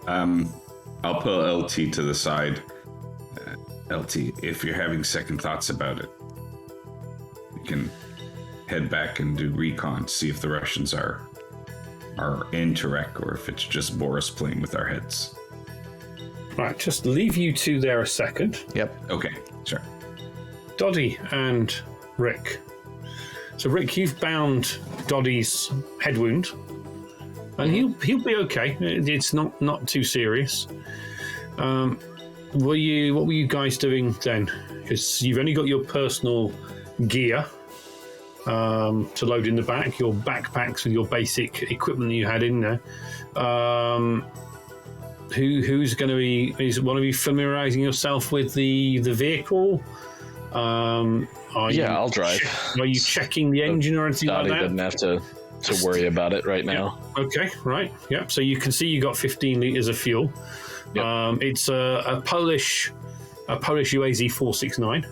I'll put LT to the side. LT, if you're having second thoughts about it, we can head back and do recon, see if the Russians are in Turek or if it's just Boris playing with our heads. Right, just leave you two there a second. Yep. Okay, sure. Doddy and Rick. So Rick, you've bound Doddy's head wound, and he'll be okay. It's not too serious. What were you guys doing then? Because you've only got your personal gear to load in the back, your backpacks with your basic equipment that you had in there. Who's going to be? Is one of you familiarizing yourself with the vehicle? I'll drive. Are you checking the engine or anything Dottie like that? doesn't have to worry about it right now. Okay, right. Yep. So you can see you got 15 liters of fuel. Yep. It's a Polish UAZ 469.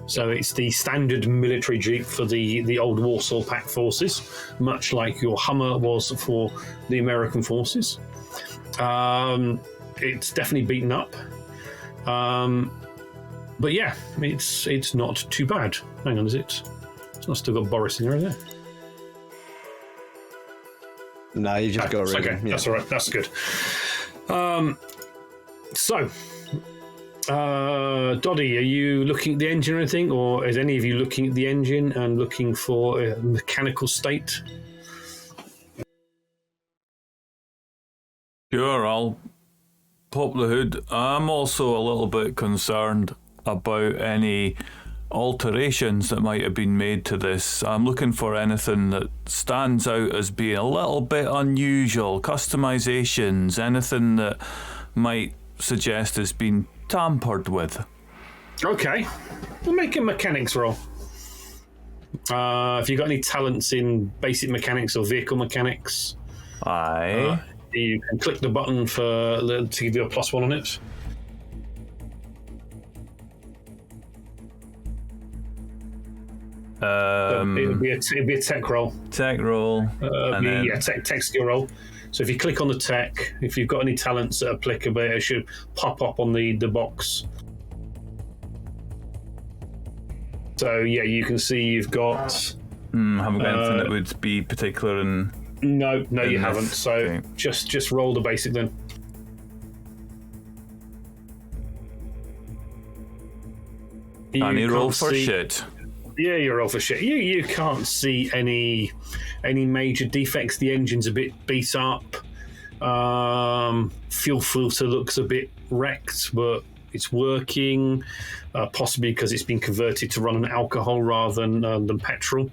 So it's the standard military Jeep for the old Warsaw Pact forces, much like your Hummer was for the American forces. It's definitely beaten up. But yeah, it's not too bad. Hang on, is it? It's not still got Boris in there, is it? No, you just got rid of him. Okay, that's all right. That's good. So, Doddy, are you looking at the engine or anything, or is any of you looking at the engine and looking for a mechanical state? Sure, I'll pop the hood. I'm also a little bit concerned about any alterations that might have been made to this. I'm looking for anything that stands out as being a little bit unusual, customizations, anything that might suggest it's been tampered with. Okay, we'll make a mechanics roll. If you've got any talents in basic mechanics or vehicle mechanics, Aye. You can click the button to give you a +1 on it. It'd be a tech roll. Tech roll. Tech skill roll. So if you click on the tech, if you've got any talents that are applicable, it should pop up on the box. So yeah, you can see you've got. Haven't got anything that would be particular in. No, you haven't. So okay. just roll the basic then. And you roll for shit. Yeah, you roll for shit. You can't see any major defects. The engine's a bit beat up. Fuel filter looks a bit wrecked, but it's working. Possibly because it's been converted to run on alcohol rather than petrol.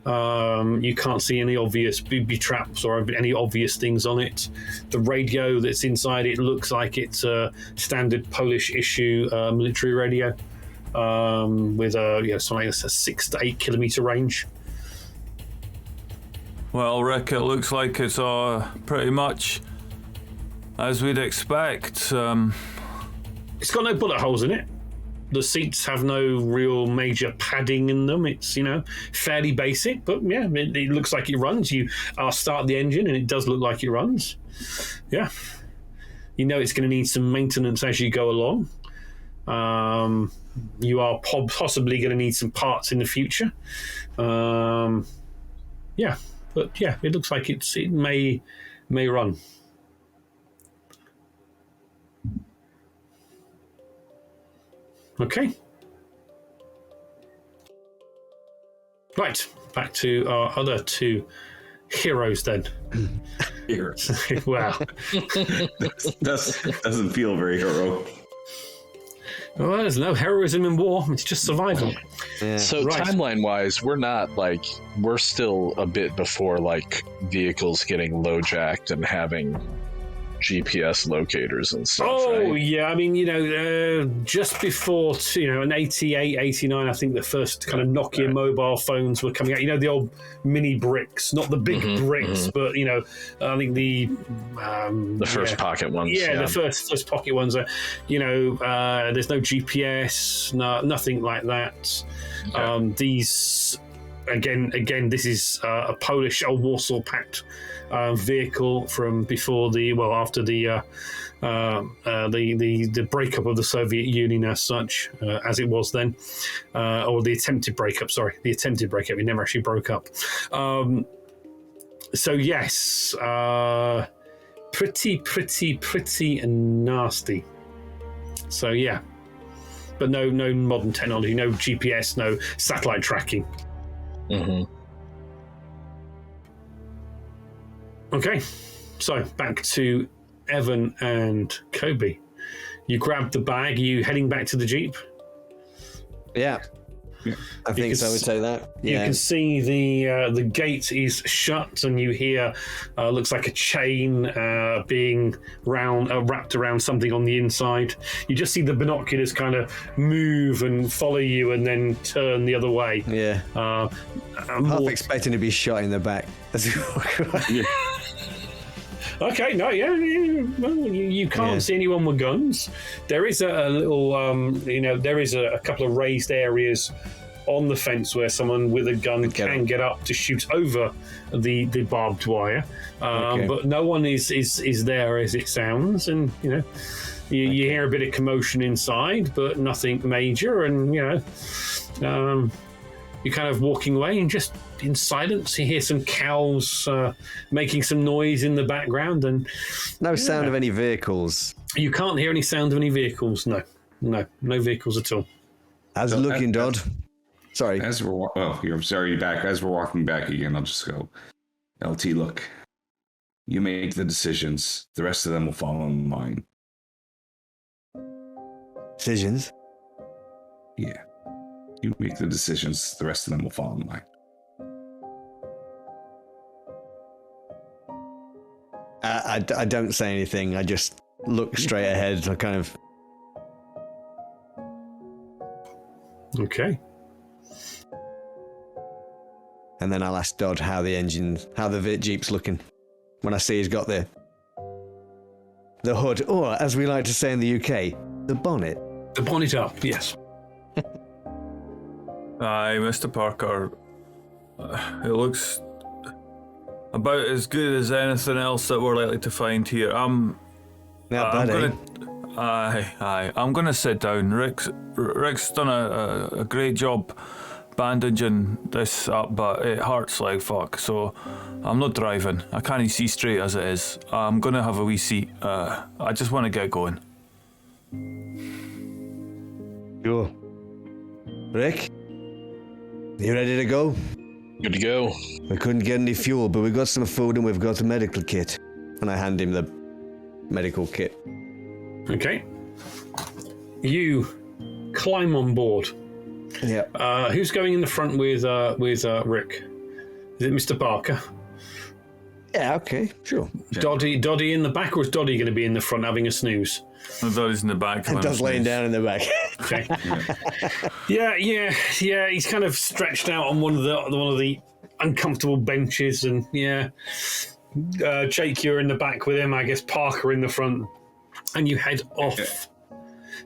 You can't see any obvious booby traps or any obvious things on it. The radio that's inside it looks like it's a standard Polish issue military radio with something like a 6 to 8 kilometer range. Well, Rick, it looks like it's pretty much as we'd expect. It's got no bullet holes in it. The seats have no real major padding in them. It's, fairly basic, but yeah, it looks like it runs. You start the engine and it does look like it runs. Yeah. It's going to need some maintenance as you go along. You are possibly going to need some parts in the future. Yeah, but yeah, it looks like it may run. Okay. Right, back to our other two heroes then. Heroes. Wow. Doesn't feel very heroic. Well, there's no heroism in war. It's just survival. Yeah. So Right. timeline-wise, we're still a bit before vehicles getting low-jacked and having GPS locators and stuff. Oh, right? yeah. I mean, just before, in 88, 89, I think the first kind of Nokia mobile phones were coming out. The old mini bricks, not the big bricks, but, I think the first pocket ones. Yeah, the first pocket ones are, there's no GPS, nothing like that. Okay. These, again, this is a Polish old Warsaw Pact vehicle from after the breakup of the Soviet Union as such, as it was then, or the attempted breakup. Sorry, the attempted breakup. It never actually broke up. So yes, pretty nasty. So yeah, but no modern technology, no GPS, no satellite tracking. Mm-hmm. Okay, so back to Evan and Kobe. You grabbed the bag. Are you heading back to the Jeep? Yeah. I think so. I would say that. Yeah. You can see the gate is shut, and you hear looks like a chain being wrapped around something on the inside. You just see the binoculars kind of move and follow you, and then turn the other way. Yeah. Half expecting to be shot in the back as you walk away. Yeah. Okay, no, yeah. Well, you can't see anyone with guns. There is a little, there is a couple of raised areas on the fence where someone with a gun can get up to shoot over the barbed wire. But no one is there as it sounds, and you hear a bit of commotion inside, but nothing major, and you're kind of walking away, and just in silence you hear some cows making some noise in the background, and no sound of any vehicles. You can't hear any sound of any vehicles. No vehicles at all. As looking, Dodd. Sorry. As we're you're back. As we're walking back again, I'll just go, LT, look, you make the decisions. The rest of them will follow in line. Decisions? Yeah. You make the decisions. The rest of them will follow in line. I don't say anything. I just look straight ahead. I kind of... Okay. And then I'll ask Dodd how the Jeep's looking. When I see he's got the hood, or as we like to say in the UK, the bonnet. The bonnet up, yes. Aye, Mr. Parker. It looks about as good as anything else that we're likely to find here. I'm gonna sit down. Rick's done a great job bandaging this up, but it hurts like fuck, so I'm not driving. I can't see straight as it is. I'm gonna have a wee seat. I just want to get going. Sure. Rick, you ready to go? Good to go. We couldn't get any fuel, but we got some food and we've got a medical kit. And I hand him the medical kit. Okay. You climb on board. Yeah. Who's going in the front with Rick? Is it Mr. Barker? Yeah, okay, sure. Doddy in the back, or is Doddy going to be in the front having a snooze? Doddy's in the back. And Dod's laying down in the back. Okay. Yeah. He's kind of stretched out on one of the uncomfortable benches, and Jake, you're in the back with him. I guess Parker in the front, and you head off.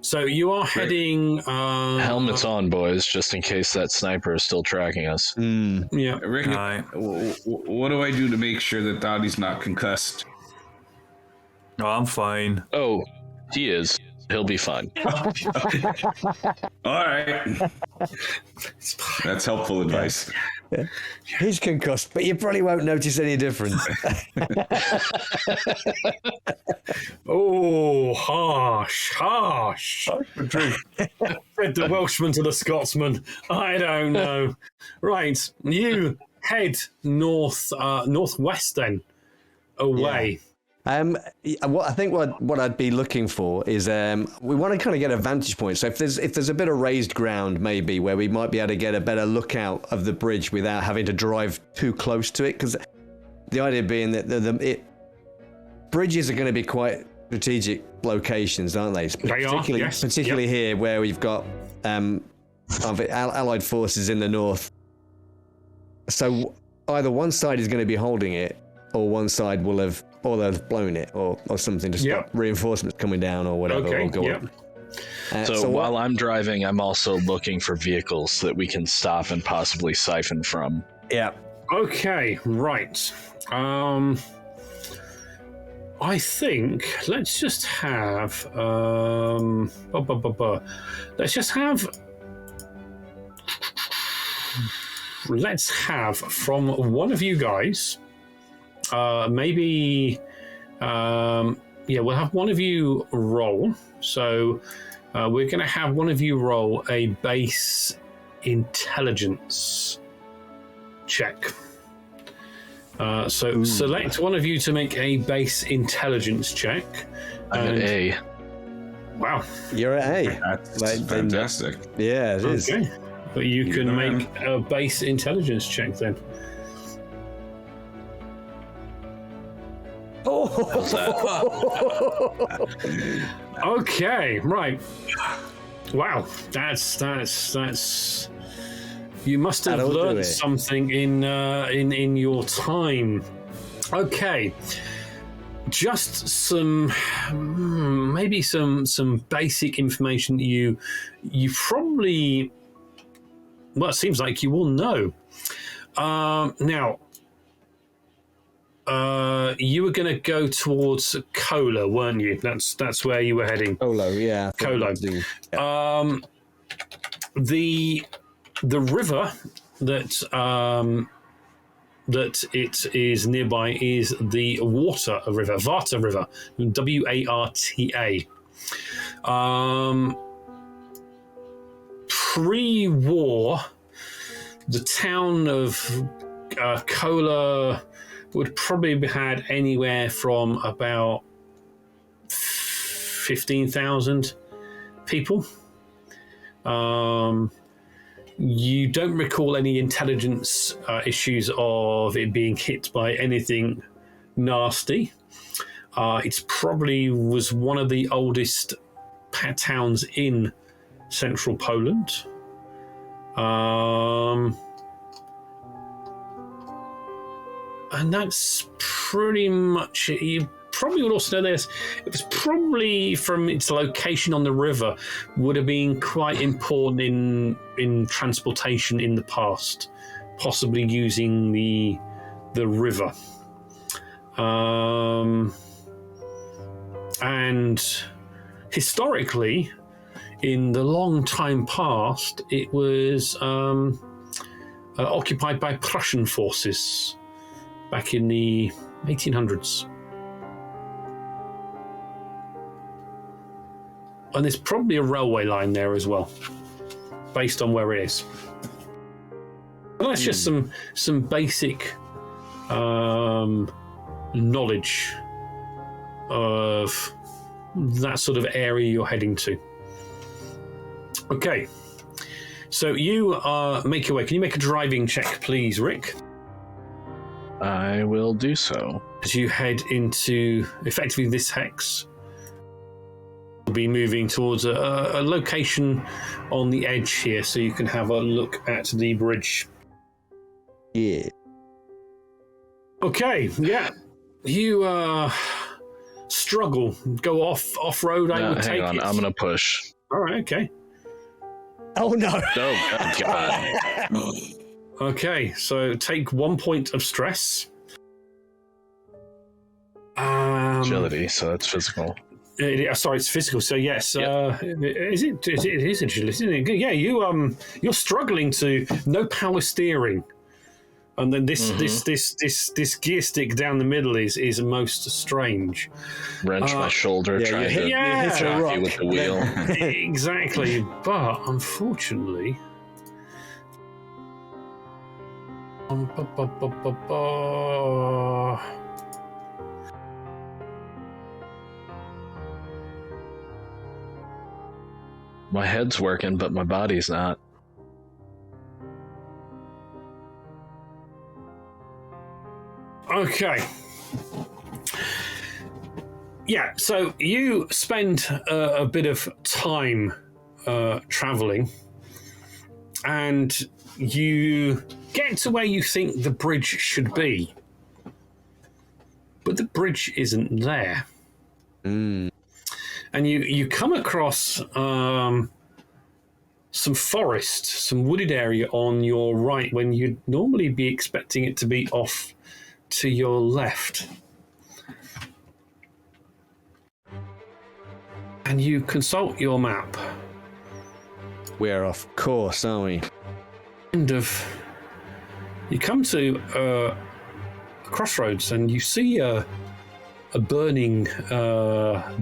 So you are heading. Helmets on, boys, just in case that sniper is still tracking us. Yeah. Rick, what do I do to make sure that Dottie's not concussed? Oh, I'm fine. Oh, he is. He'll be fine. All right. That's helpful advice. Yeah. He's concussed, but you probably won't notice any difference. Oh, harsh. Fred the Welshman to the Scotsman. I don't know. Right, you head northwest then, away. Yeah. What I'd be looking for is we want to kind of get a vantage point. So if there's a bit of raised ground, maybe where we might be able to get a better lookout of the bridge without having to drive too close to it, because the idea being that bridges are going to be quite strategic locations, aren't they? Particularly here where we've got allied forces in the north. So either one side is going to be holding it, or one side will have. Or they've blown it, or something to stop reinforcements coming down, or whatever. Okay, or go up. So while I'm driving, I'm also looking for vehicles that we can stop and possibly siphon from. Yeah. Okay, right. I think let's just have let's have from one of you guys. We'll have one of you roll. So we're going to have one of you roll a base intelligence check. Select one of you to make a base intelligence check. I'm at A. Wow. You're at A. That's fantastic. Yeah, it is. Okay. But you can make a base intelligence check then. Okay, right. Wow, that's. You must have learned something in your time. Okay, just some basic information that you probably. Well, it seems like you will know. Now. You were going to go towards Kola, weren't you? That's where you were heading. Kolo, yeah. Kolo. The river that it is nearby is the Varta River, Warta. Pre-war, the town of Kola would probably have had anywhere from about 15,000 people. You don't recall any intelligence issues of it being hit by anything nasty. It probably was one of the oldest towns in central Poland. And that's pretty much it. You probably would also know this. It was probably, from its location on the river, would have been quite important in transportation in the past, possibly using the the river. And historically, in the long time past, it was occupied by Prussian forces back in the 1800s. And there's probably a railway line there as well, based on where it is. Well, that's just some basic knowledge of that sort of area you're heading to. Okay, so you make your way. Can you make a driving check, please, Rick? I will do so. As you head into effectively this hex, you'll be moving towards a location on the edge here, so you can have a look at the bridge. Yeah. Okay, yeah. You struggle, go off-road, I would take it. Hang on, I'm going to push. All right, okay. Oh, no. Oh, God. Okay, so take 1 point of stress. Agility, so that's physical. Sorry, it's physical. So yes, Yep. It is agility, isn't it? Yeah, you're struggling to no power steering, and then this gear stick down the middle is most strange. Wrench my shoulder, trying to hit a rock you with the wheel. Exactly, but unfortunately. My head's working, but my body's not. Okay. Yeah, so you spend a bit of time traveling, and you get to where you think the bridge should be. But the bridge isn't there. And you come across some forest, some wooded area on your right when you'd normally be expecting it to be off to your left. And you consult your map. We're off course, aren't we? You come to a crossroads and you see a burning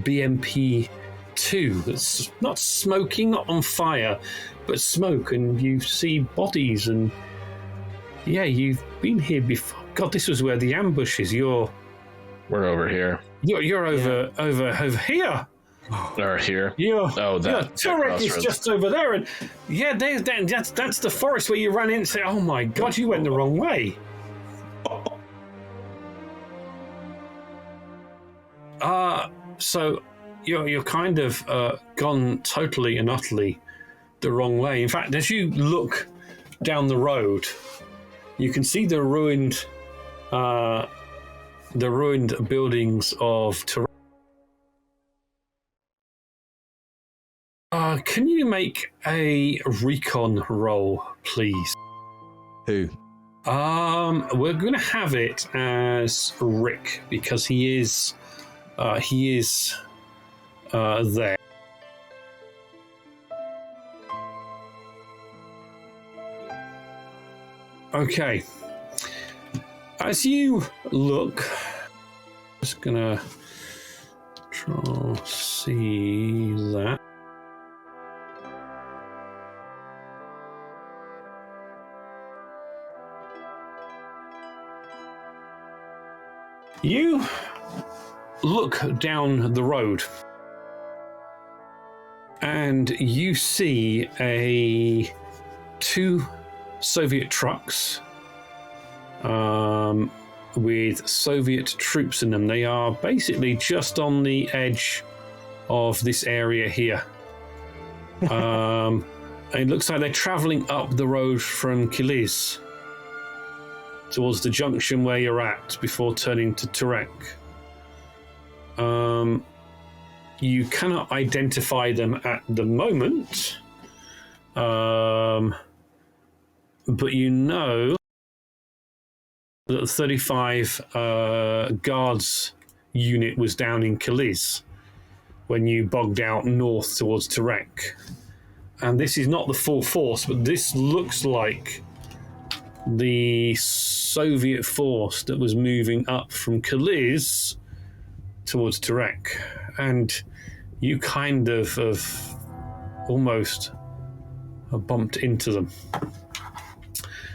BMP-2 that's not smoking, not on fire, but smoke, and you see bodies, and yeah, you've been here before. God, this was where the ambush is. We're over here. You're over here. Or here. That turret is just over there, and yeah, that's the forest where you ran into. Oh my God, you went the wrong way. So you're kind of gone totally and utterly the wrong way. In fact, as you look down the road, you can see the ruined buildings of Toronto. Can you make a recon roll, please? Who? We're going to have it as Rick because he is there. Okay. As you look, just gonna try see that. You look down the road and you see two Soviet trucks with Soviet troops in them. They are basically just on the edge of this area here. It looks like they're traveling up the road from Kiliz towards the junction where you're at before turning to Turek. You cannot identify them at the moment, but you know that the 35 guards unit was down in Calais when you bogged out north towards Terek. And this is not the full force, but this looks like the Soviet force that was moving up from Calais towards Terek. And you kind of almost bumped into them.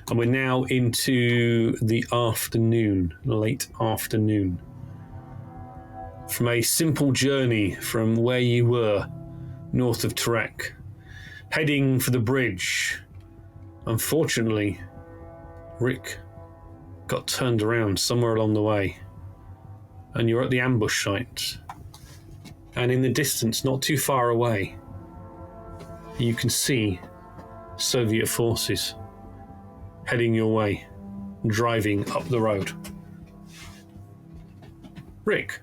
And we're now into the afternoon, late afternoon. From a simple journey from where you were, north of Terek, heading for the bridge. Unfortunately, Rick got turned around somewhere along the way. And you're at the ambush site. And in the distance, not too far away, you can see Soviet forces heading your way, driving up the road. Rick,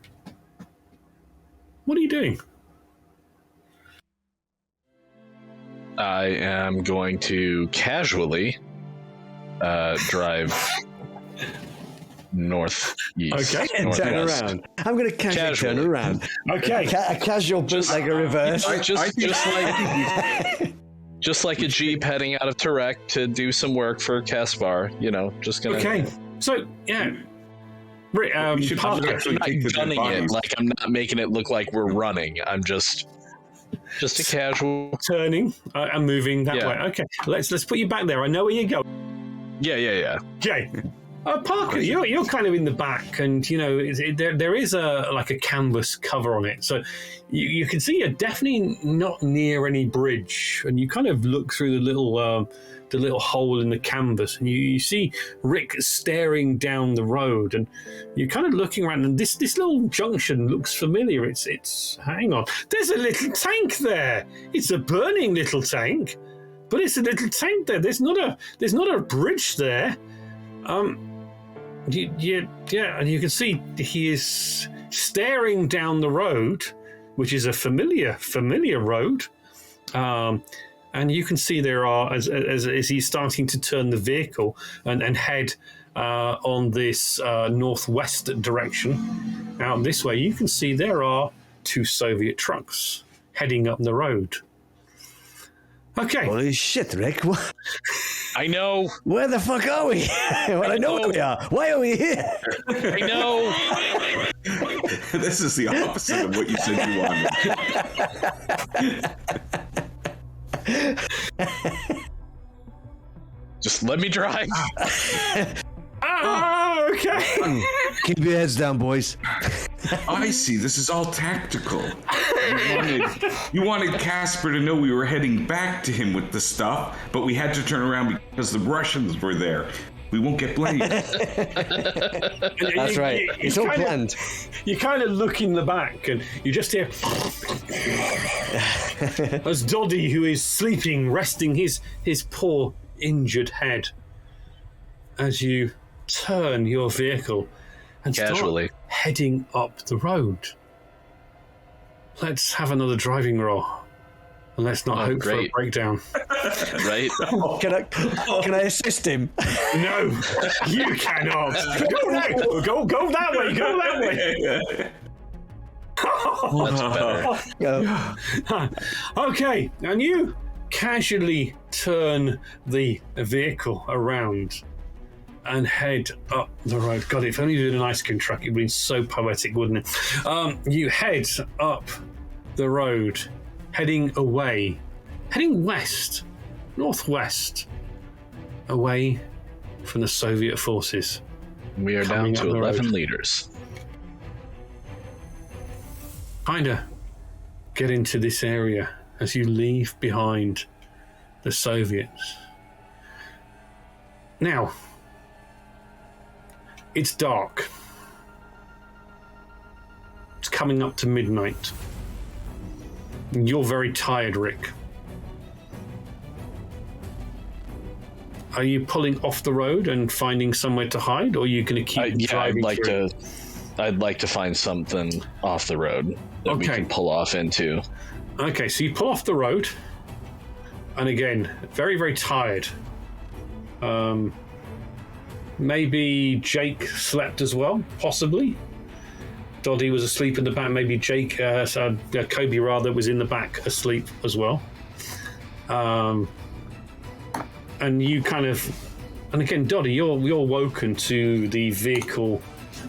what are you doing? I am going to casually drive northeast. Okay, and turn around. I'm going to casually turn around. Okay. A casual bootlegger reverse. Just like a Jeep heading out of Terek to do some work for Caspar, just gonna. Okay, so yeah, Parker, I'm not gunning it, like I'm not making it look like we're running. I'm just a casual turning and moving that way. Okay, let's put you back there. I know where you go. Yeah. Okay. Parker, you're kind of in the back, and there is a canvas cover on it, so you can see you're definitely not near any bridge. And you kind of look through the little hole in the canvas, and you see Rick staring down the road, and you're kind of looking around. And this little junction looks familiar. It's hang on, there's a little tank there. It's a burning little tank, but it's a little tank there. There's not a bridge there. Yeah, and you can see he is staring down the road, which is a familiar road. And you can see there are, as he's starting to turn the vehicle and head on this northwest direction out this way, you can see there are 2 Soviet trucks heading up the road. Okay. Holy shit, Rick. I know. Where the fuck are we? Well, I know where we are. Why are we here? I know. This is the opposite of what you said you wanted. Just let me drive. Okay. Keep your heads down, boys. I see. This is all tactical. You wanted Casper to know we were heading back to him with the stuff, but we had to turn around because the Russians were there. We won't get blamed. That's right. It's all planned. You kind of look in the back, and you just hear as Doddy, who is sleeping, resting his poor injured head, as you turn your vehicle and casually start heading up the road. Let's have another driving roll, and let's not hope for a breakdown. Right? Can I assist him? No, you cannot. Go that way. Go that way. That's better. Okay, and you casually turn the vehicle around and head up the road. God, if only you did an ice cream truck, it would be so poetic, wouldn't it? You head up the road, heading west, northwest, away from the Soviet forces. We are down to 11 liters. Kinda get into this area as you leave behind the Soviets. Now, it's dark. It's coming up to midnight. You're very tired, Rick. Are you pulling off the road and finding somewhere to hide, or are you going to keep driving? I'd like to find something off the road that we can pull off into. Okay, so you pull off the road, and again, very, very tired. Maybe Jake slept as well, possibly. Doddy was asleep in the back. Maybe Jake, Kobe rather, was in the back asleep as well. And you kind of, and again, Doddy, you're woken to the vehicle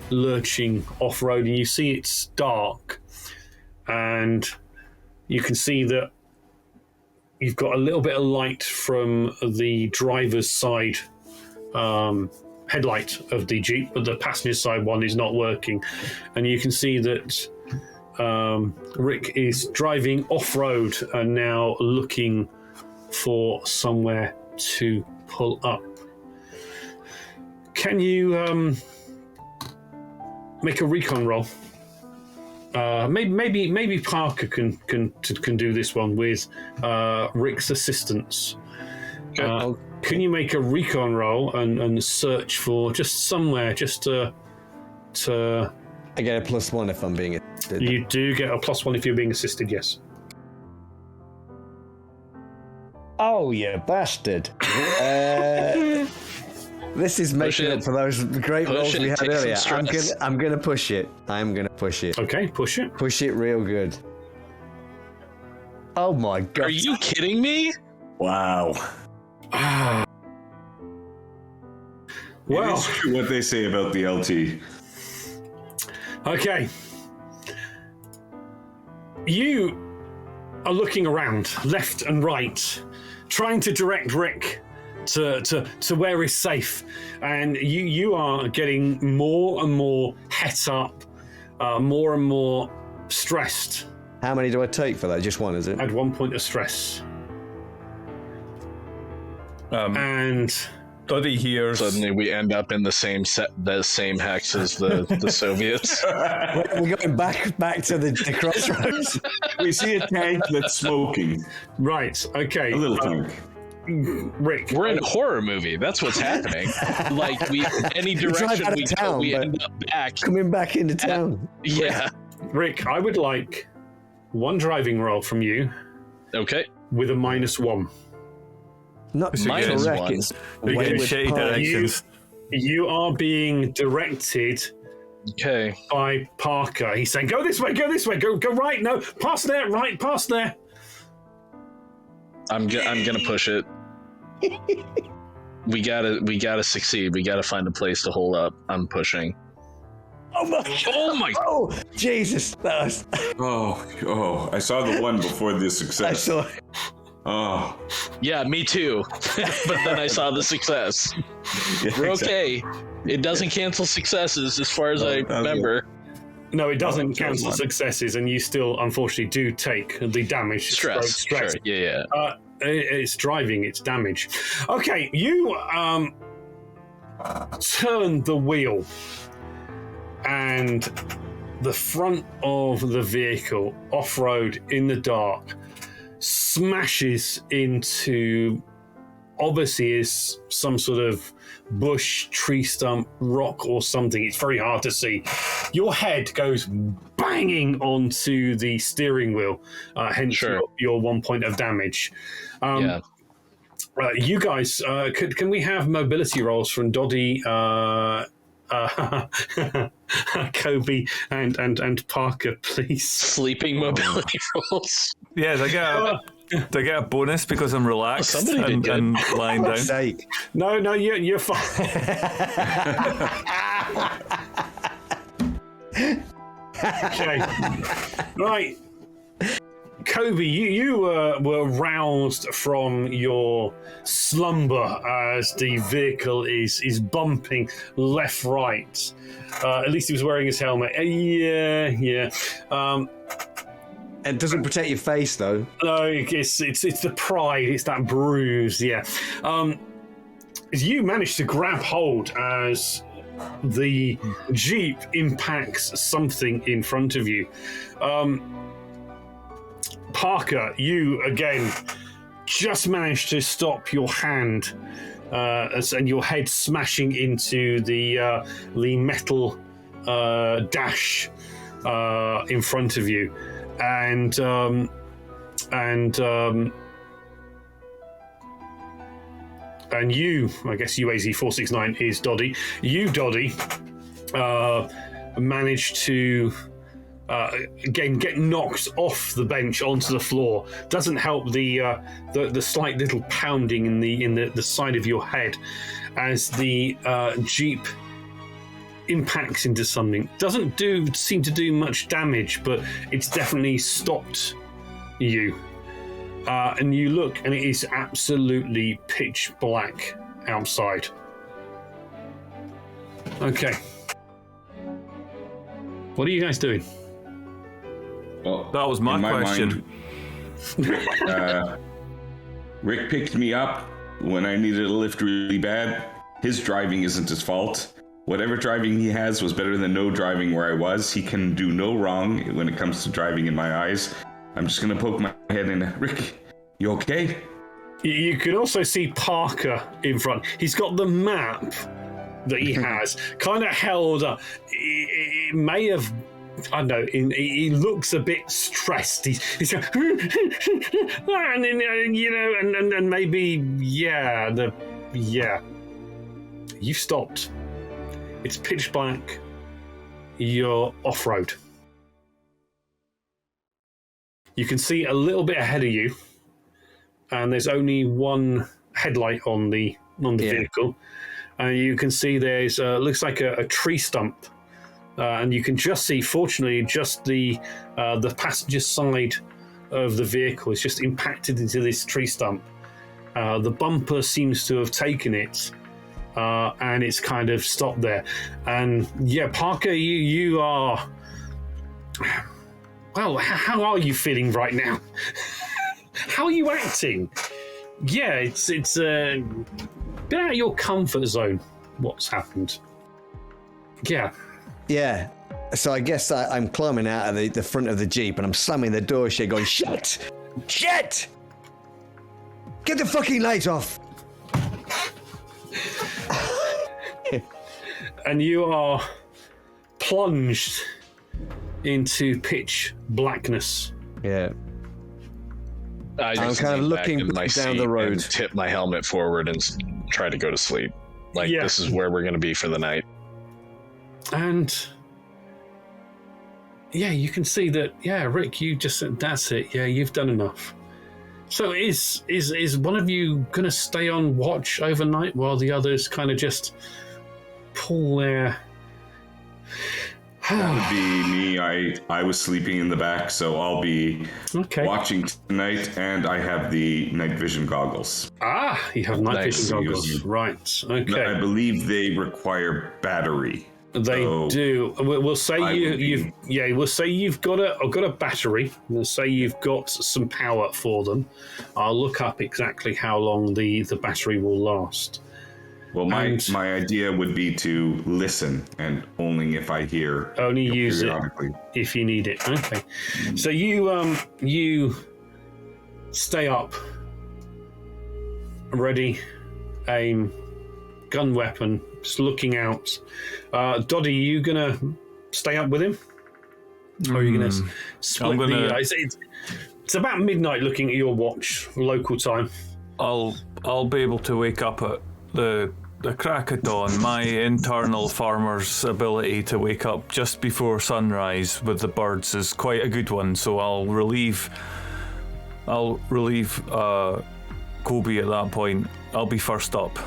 lurching off-road, and you see it's dark, and you can see that you've got a little bit of light from the driver's side headlight of the Jeep, but the passenger side one is not working, and you can see that Rick is driving off-road and now looking for somewhere to pull up. Can you make a recon roll? Maybe Parker can do this one with Rick's assistance. Can you make a recon roll and search for just somewhere just to? I get a +1 if I'm being assisted. You do get a +1 if you're being assisted. Yes. Oh, you bastard! This is making up for those great rolls we had earlier. I'm gonna push it. I'm gonna push it. Okay, push it. Push it real good. Oh my god! Are you kidding me? Wow. Well, it's true what they say about the LT. Okay. You are looking around, left and right, trying to direct Rick to where is safe, and you are getting more and more het up, more and more stressed. How many do I take for that? Just one, is it? Add 1 point of stress. And Doddy hears. Suddenly we end up in the same hex as the Soviets. We're going back to the crossroads. We see a tank that's smoking. right, okay. A little tank. Rick, We're in a horror movie. That's what's happening. Like any direction we go, we end up back. Coming back into town. Yeah. Rick, I would like one driving roll from you. Okay. With a -1. Not -1. correct. We get shitty directions. You are being directed Okay. by Parker. He's saying, go this way, go right, no, past there, right, past there. I'm gonna push it. We gotta succeed. We gotta find a place to hold up. I'm pushing. Oh my god. Oh my. Oh, Jesus. That was... Oh, I saw the one before the success. I saw it. Oh. Yeah, me too. But then I saw the success. Yeah, We're okay. It doesn't cancel successes as far as I remember. No, it doesn't cancel successes, and you still, unfortunately, do take the damage. Stress. Sure. Yeah. It's driving, it's damage. Okay, you turn the wheel, and the front of the vehicle, off-road in the dark, smashes into, obviously is some sort of bush, tree stump, rock or something. It's very hard to see. Your head goes banging onto the steering wheel, hence your 1 point of damage. You guys, can we have mobility rolls from Doddy, Kobe and Parker, please? Sleeping mobility rolls. Yeah, do I get a bonus because I'm relaxed and lying down? No, you're fine. Okay, right. Kobe, you were roused from your slumber as the vehicle is bumping left, right. At least he was wearing his helmet. Yeah. It doesn't protect your face, though. No, it's the pride. It's that bruise. Yeah. You managed to grab hold as the Jeep impacts something in front of you. Parker, you again just managed to stop your hand and your head smashing into the metal dash in front of you, and And you, I guess UAZ469 is Doddy. You, Doddy, managed to again get knocked off the bench onto the floor. Doesn't help the slight little pounding in the side of your head as the Jeep impacts into something. Doesn't seem to do much damage, but it's definitely stopped you. And you look, and it is absolutely pitch black outside. Okay. What are you guys doing? Well, that was my question. Mind, Rick picked me up when I needed a lift really bad. His driving isn't his fault. Whatever driving he has was better than no driving where I was. He can do no wrong when it comes to driving in my eyes. I'm just going to poke my head in. Rick, you okay? You can also see Parker in front. He's got the map that he has kind of held up. It may have, I don't know, he looks a bit stressed. He's going, and then, and maybe, you've stopped. It's pitch black. You're off-road. You can see a little bit ahead of you, and there's only one headlight on the vehicle. And you can see there's looks like a tree stump, and you can just see, fortunately, just the passenger side of the vehicle is just impacted into this tree stump. The bumper seems to have taken it. And it's kind of stopped there. And yeah, Parker, you are... Well, how are you feeling right now? How are you acting? Yeah, it's a bit out of your comfort zone, what's happened. Yeah. Yeah. So I guess I'm climbing out of the front of the Jeep and I'm slamming the door shut going, shit! Shit! Get the fucking light off! And you are plunged into pitch blackness. Yeah. I'm kind of looking down the road. And tip my helmet forward and try to go to sleep. This is where we're going to be for the night. And yeah, you can see that. Yeah, Rick, you just said that's it. Yeah, you've done enough. So is one of you going to stay on watch overnight while the others kind of just pull their... That would be me. I was sleeping in the back, so I'll be watching tonight, and I have the night vision goggles. Ah, you have night vision goggles. Right, okay. I believe they require battery. They do. We'll say we'll say you've got a battery. We'll say you've got some power for them. I'll look up exactly how long the battery will last. Well, my idea would be to listen, and only if I hear. Only use it if you need it. Okay. So you stay up, ready, aim, gun weapon, just looking out. Doddy, are you gonna stay up with him, or are you gonna split it's about midnight. Looking at your watch, local time. I'll be able to wake up at the crack of dawn. My internal farmer's ability to wake up just before sunrise with the birds is quite a good one, so I'll relieve Kobe at that point. I'll be first up.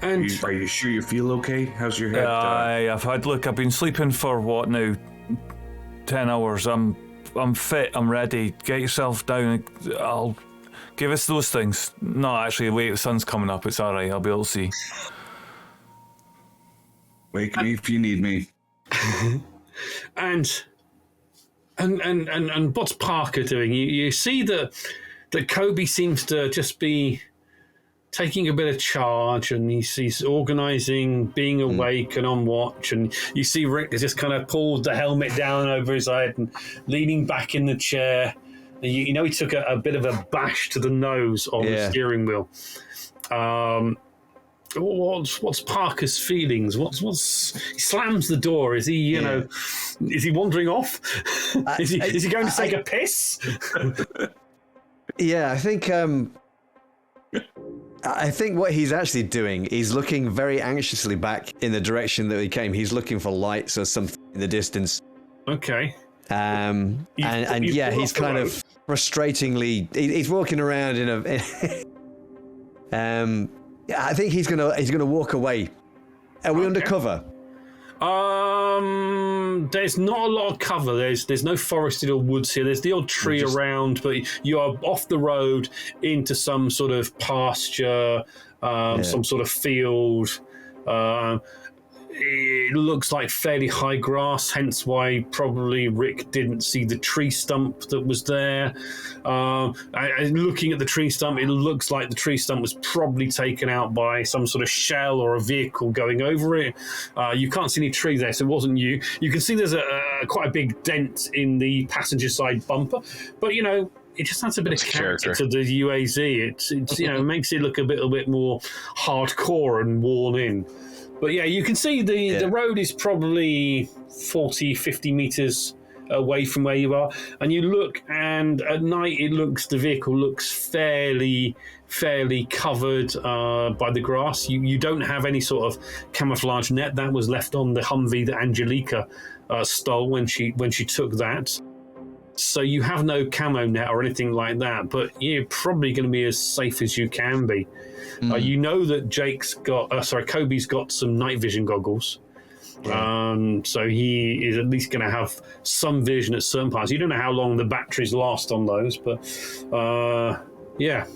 And are you sure you feel okay? How's your head? I've been sleeping for what now? 10 hours. I'm fit, I'm ready. Get yourself down. I'll give us those things. No, actually, wait, the sun's coming up. It's all right. I'll be able to see. Wake me if you need me. And what's Parker doing? You see that Kobe seems to just be taking a bit of charge, and he's organising, being awake and on watch, and you see Rick has just kind of pulled the helmet down over his head and leaning back in the chair. You know he took a bit of a bash to the nose on the steering wheel. What's Parker's feelings? He slams the door. Is he is he wandering off? Is he going to take a piss? Yeah, I think I think what he's actually doing, he's looking very anxiously back in the direction that he came. He's looking for lights or something in the distance. Okay. And yeah, he's kind of frustratingly. He's walking around in a. I think he's gonna walk away. Are we undercover? There's not a lot of cover. There's no forested or woods here. There's the odd tree around, but you are off the road into some sort of pasture, some sort of field. It looks like fairly high grass, hence why probably Rick didn't see the tree stump that was there. And looking at the tree stump, it looks like the tree stump was probably taken out by some sort of shell or a vehicle going over it. You can't see any tree there, so it wasn't you. You can see there's quite a big dent in the passenger side bumper, but it just adds a bit of character to the UAZ. It's makes it look a little bit more hardcore and worn in. But yeah, you can see the road is probably 40, 50 meters away from where you are. And you look, and at night the vehicle looks fairly covered by the grass. You don't have any sort of camouflage net. That was left on the Humvee that Angelica stole when she took that. So you have no camo net or anything like that, but you're probably going to be as safe as you can be. You know that Kobe's got some night vision goggles. So he is at least going to have some vision at certain parts. You don't know how long the batteries last on those, but yeah.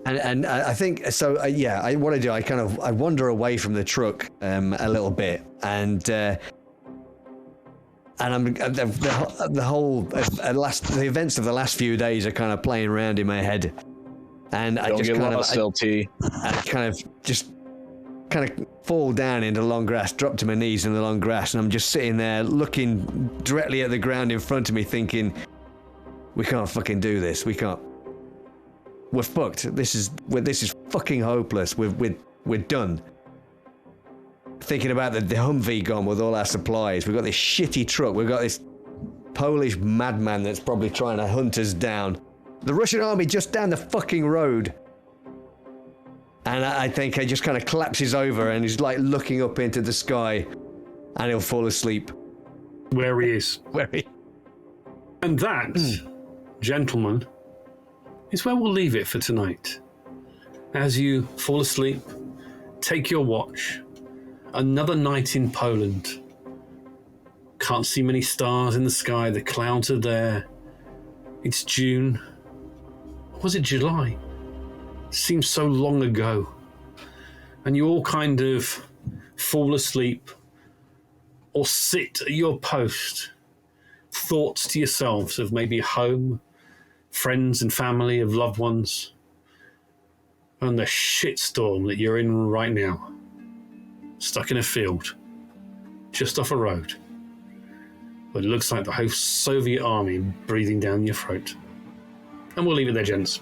And I think so. What I do, I wander away from the truck a little bit, and I'm the events of the last few days are kind of playing around in my head, and I just kind of fall down into the long grass, drop to my knees in the long grass, and I'm just sitting there looking directly at the ground in front of me, thinking, we can't fucking do this. We can't. We're fucked. This is fucking hopeless. We're done. Thinking about the Humvee gone with all our supplies. We've got this shitty truck. We've got this Polish madman that's probably trying to hunt us down. The Russian army just down the fucking road. And I think he just kind of collapses over and he's like looking up into the sky, and he'll fall asleep. Where he is. And that, gentlemen, is where we'll leave it for tonight. As you fall asleep, take your watch. Another night in Poland. Can't see many stars in the sky. The clouds are there. It's June. Or was it July? Seems so long ago. And you all kind of fall asleep or sit at your post. Thoughts to yourselves of maybe home, friends and family, of loved ones, and the shitstorm that you're in right now. Stuck in a field, just off a road. But it looks like the whole Soviet army breathing down your throat. And we'll leave it there, gents.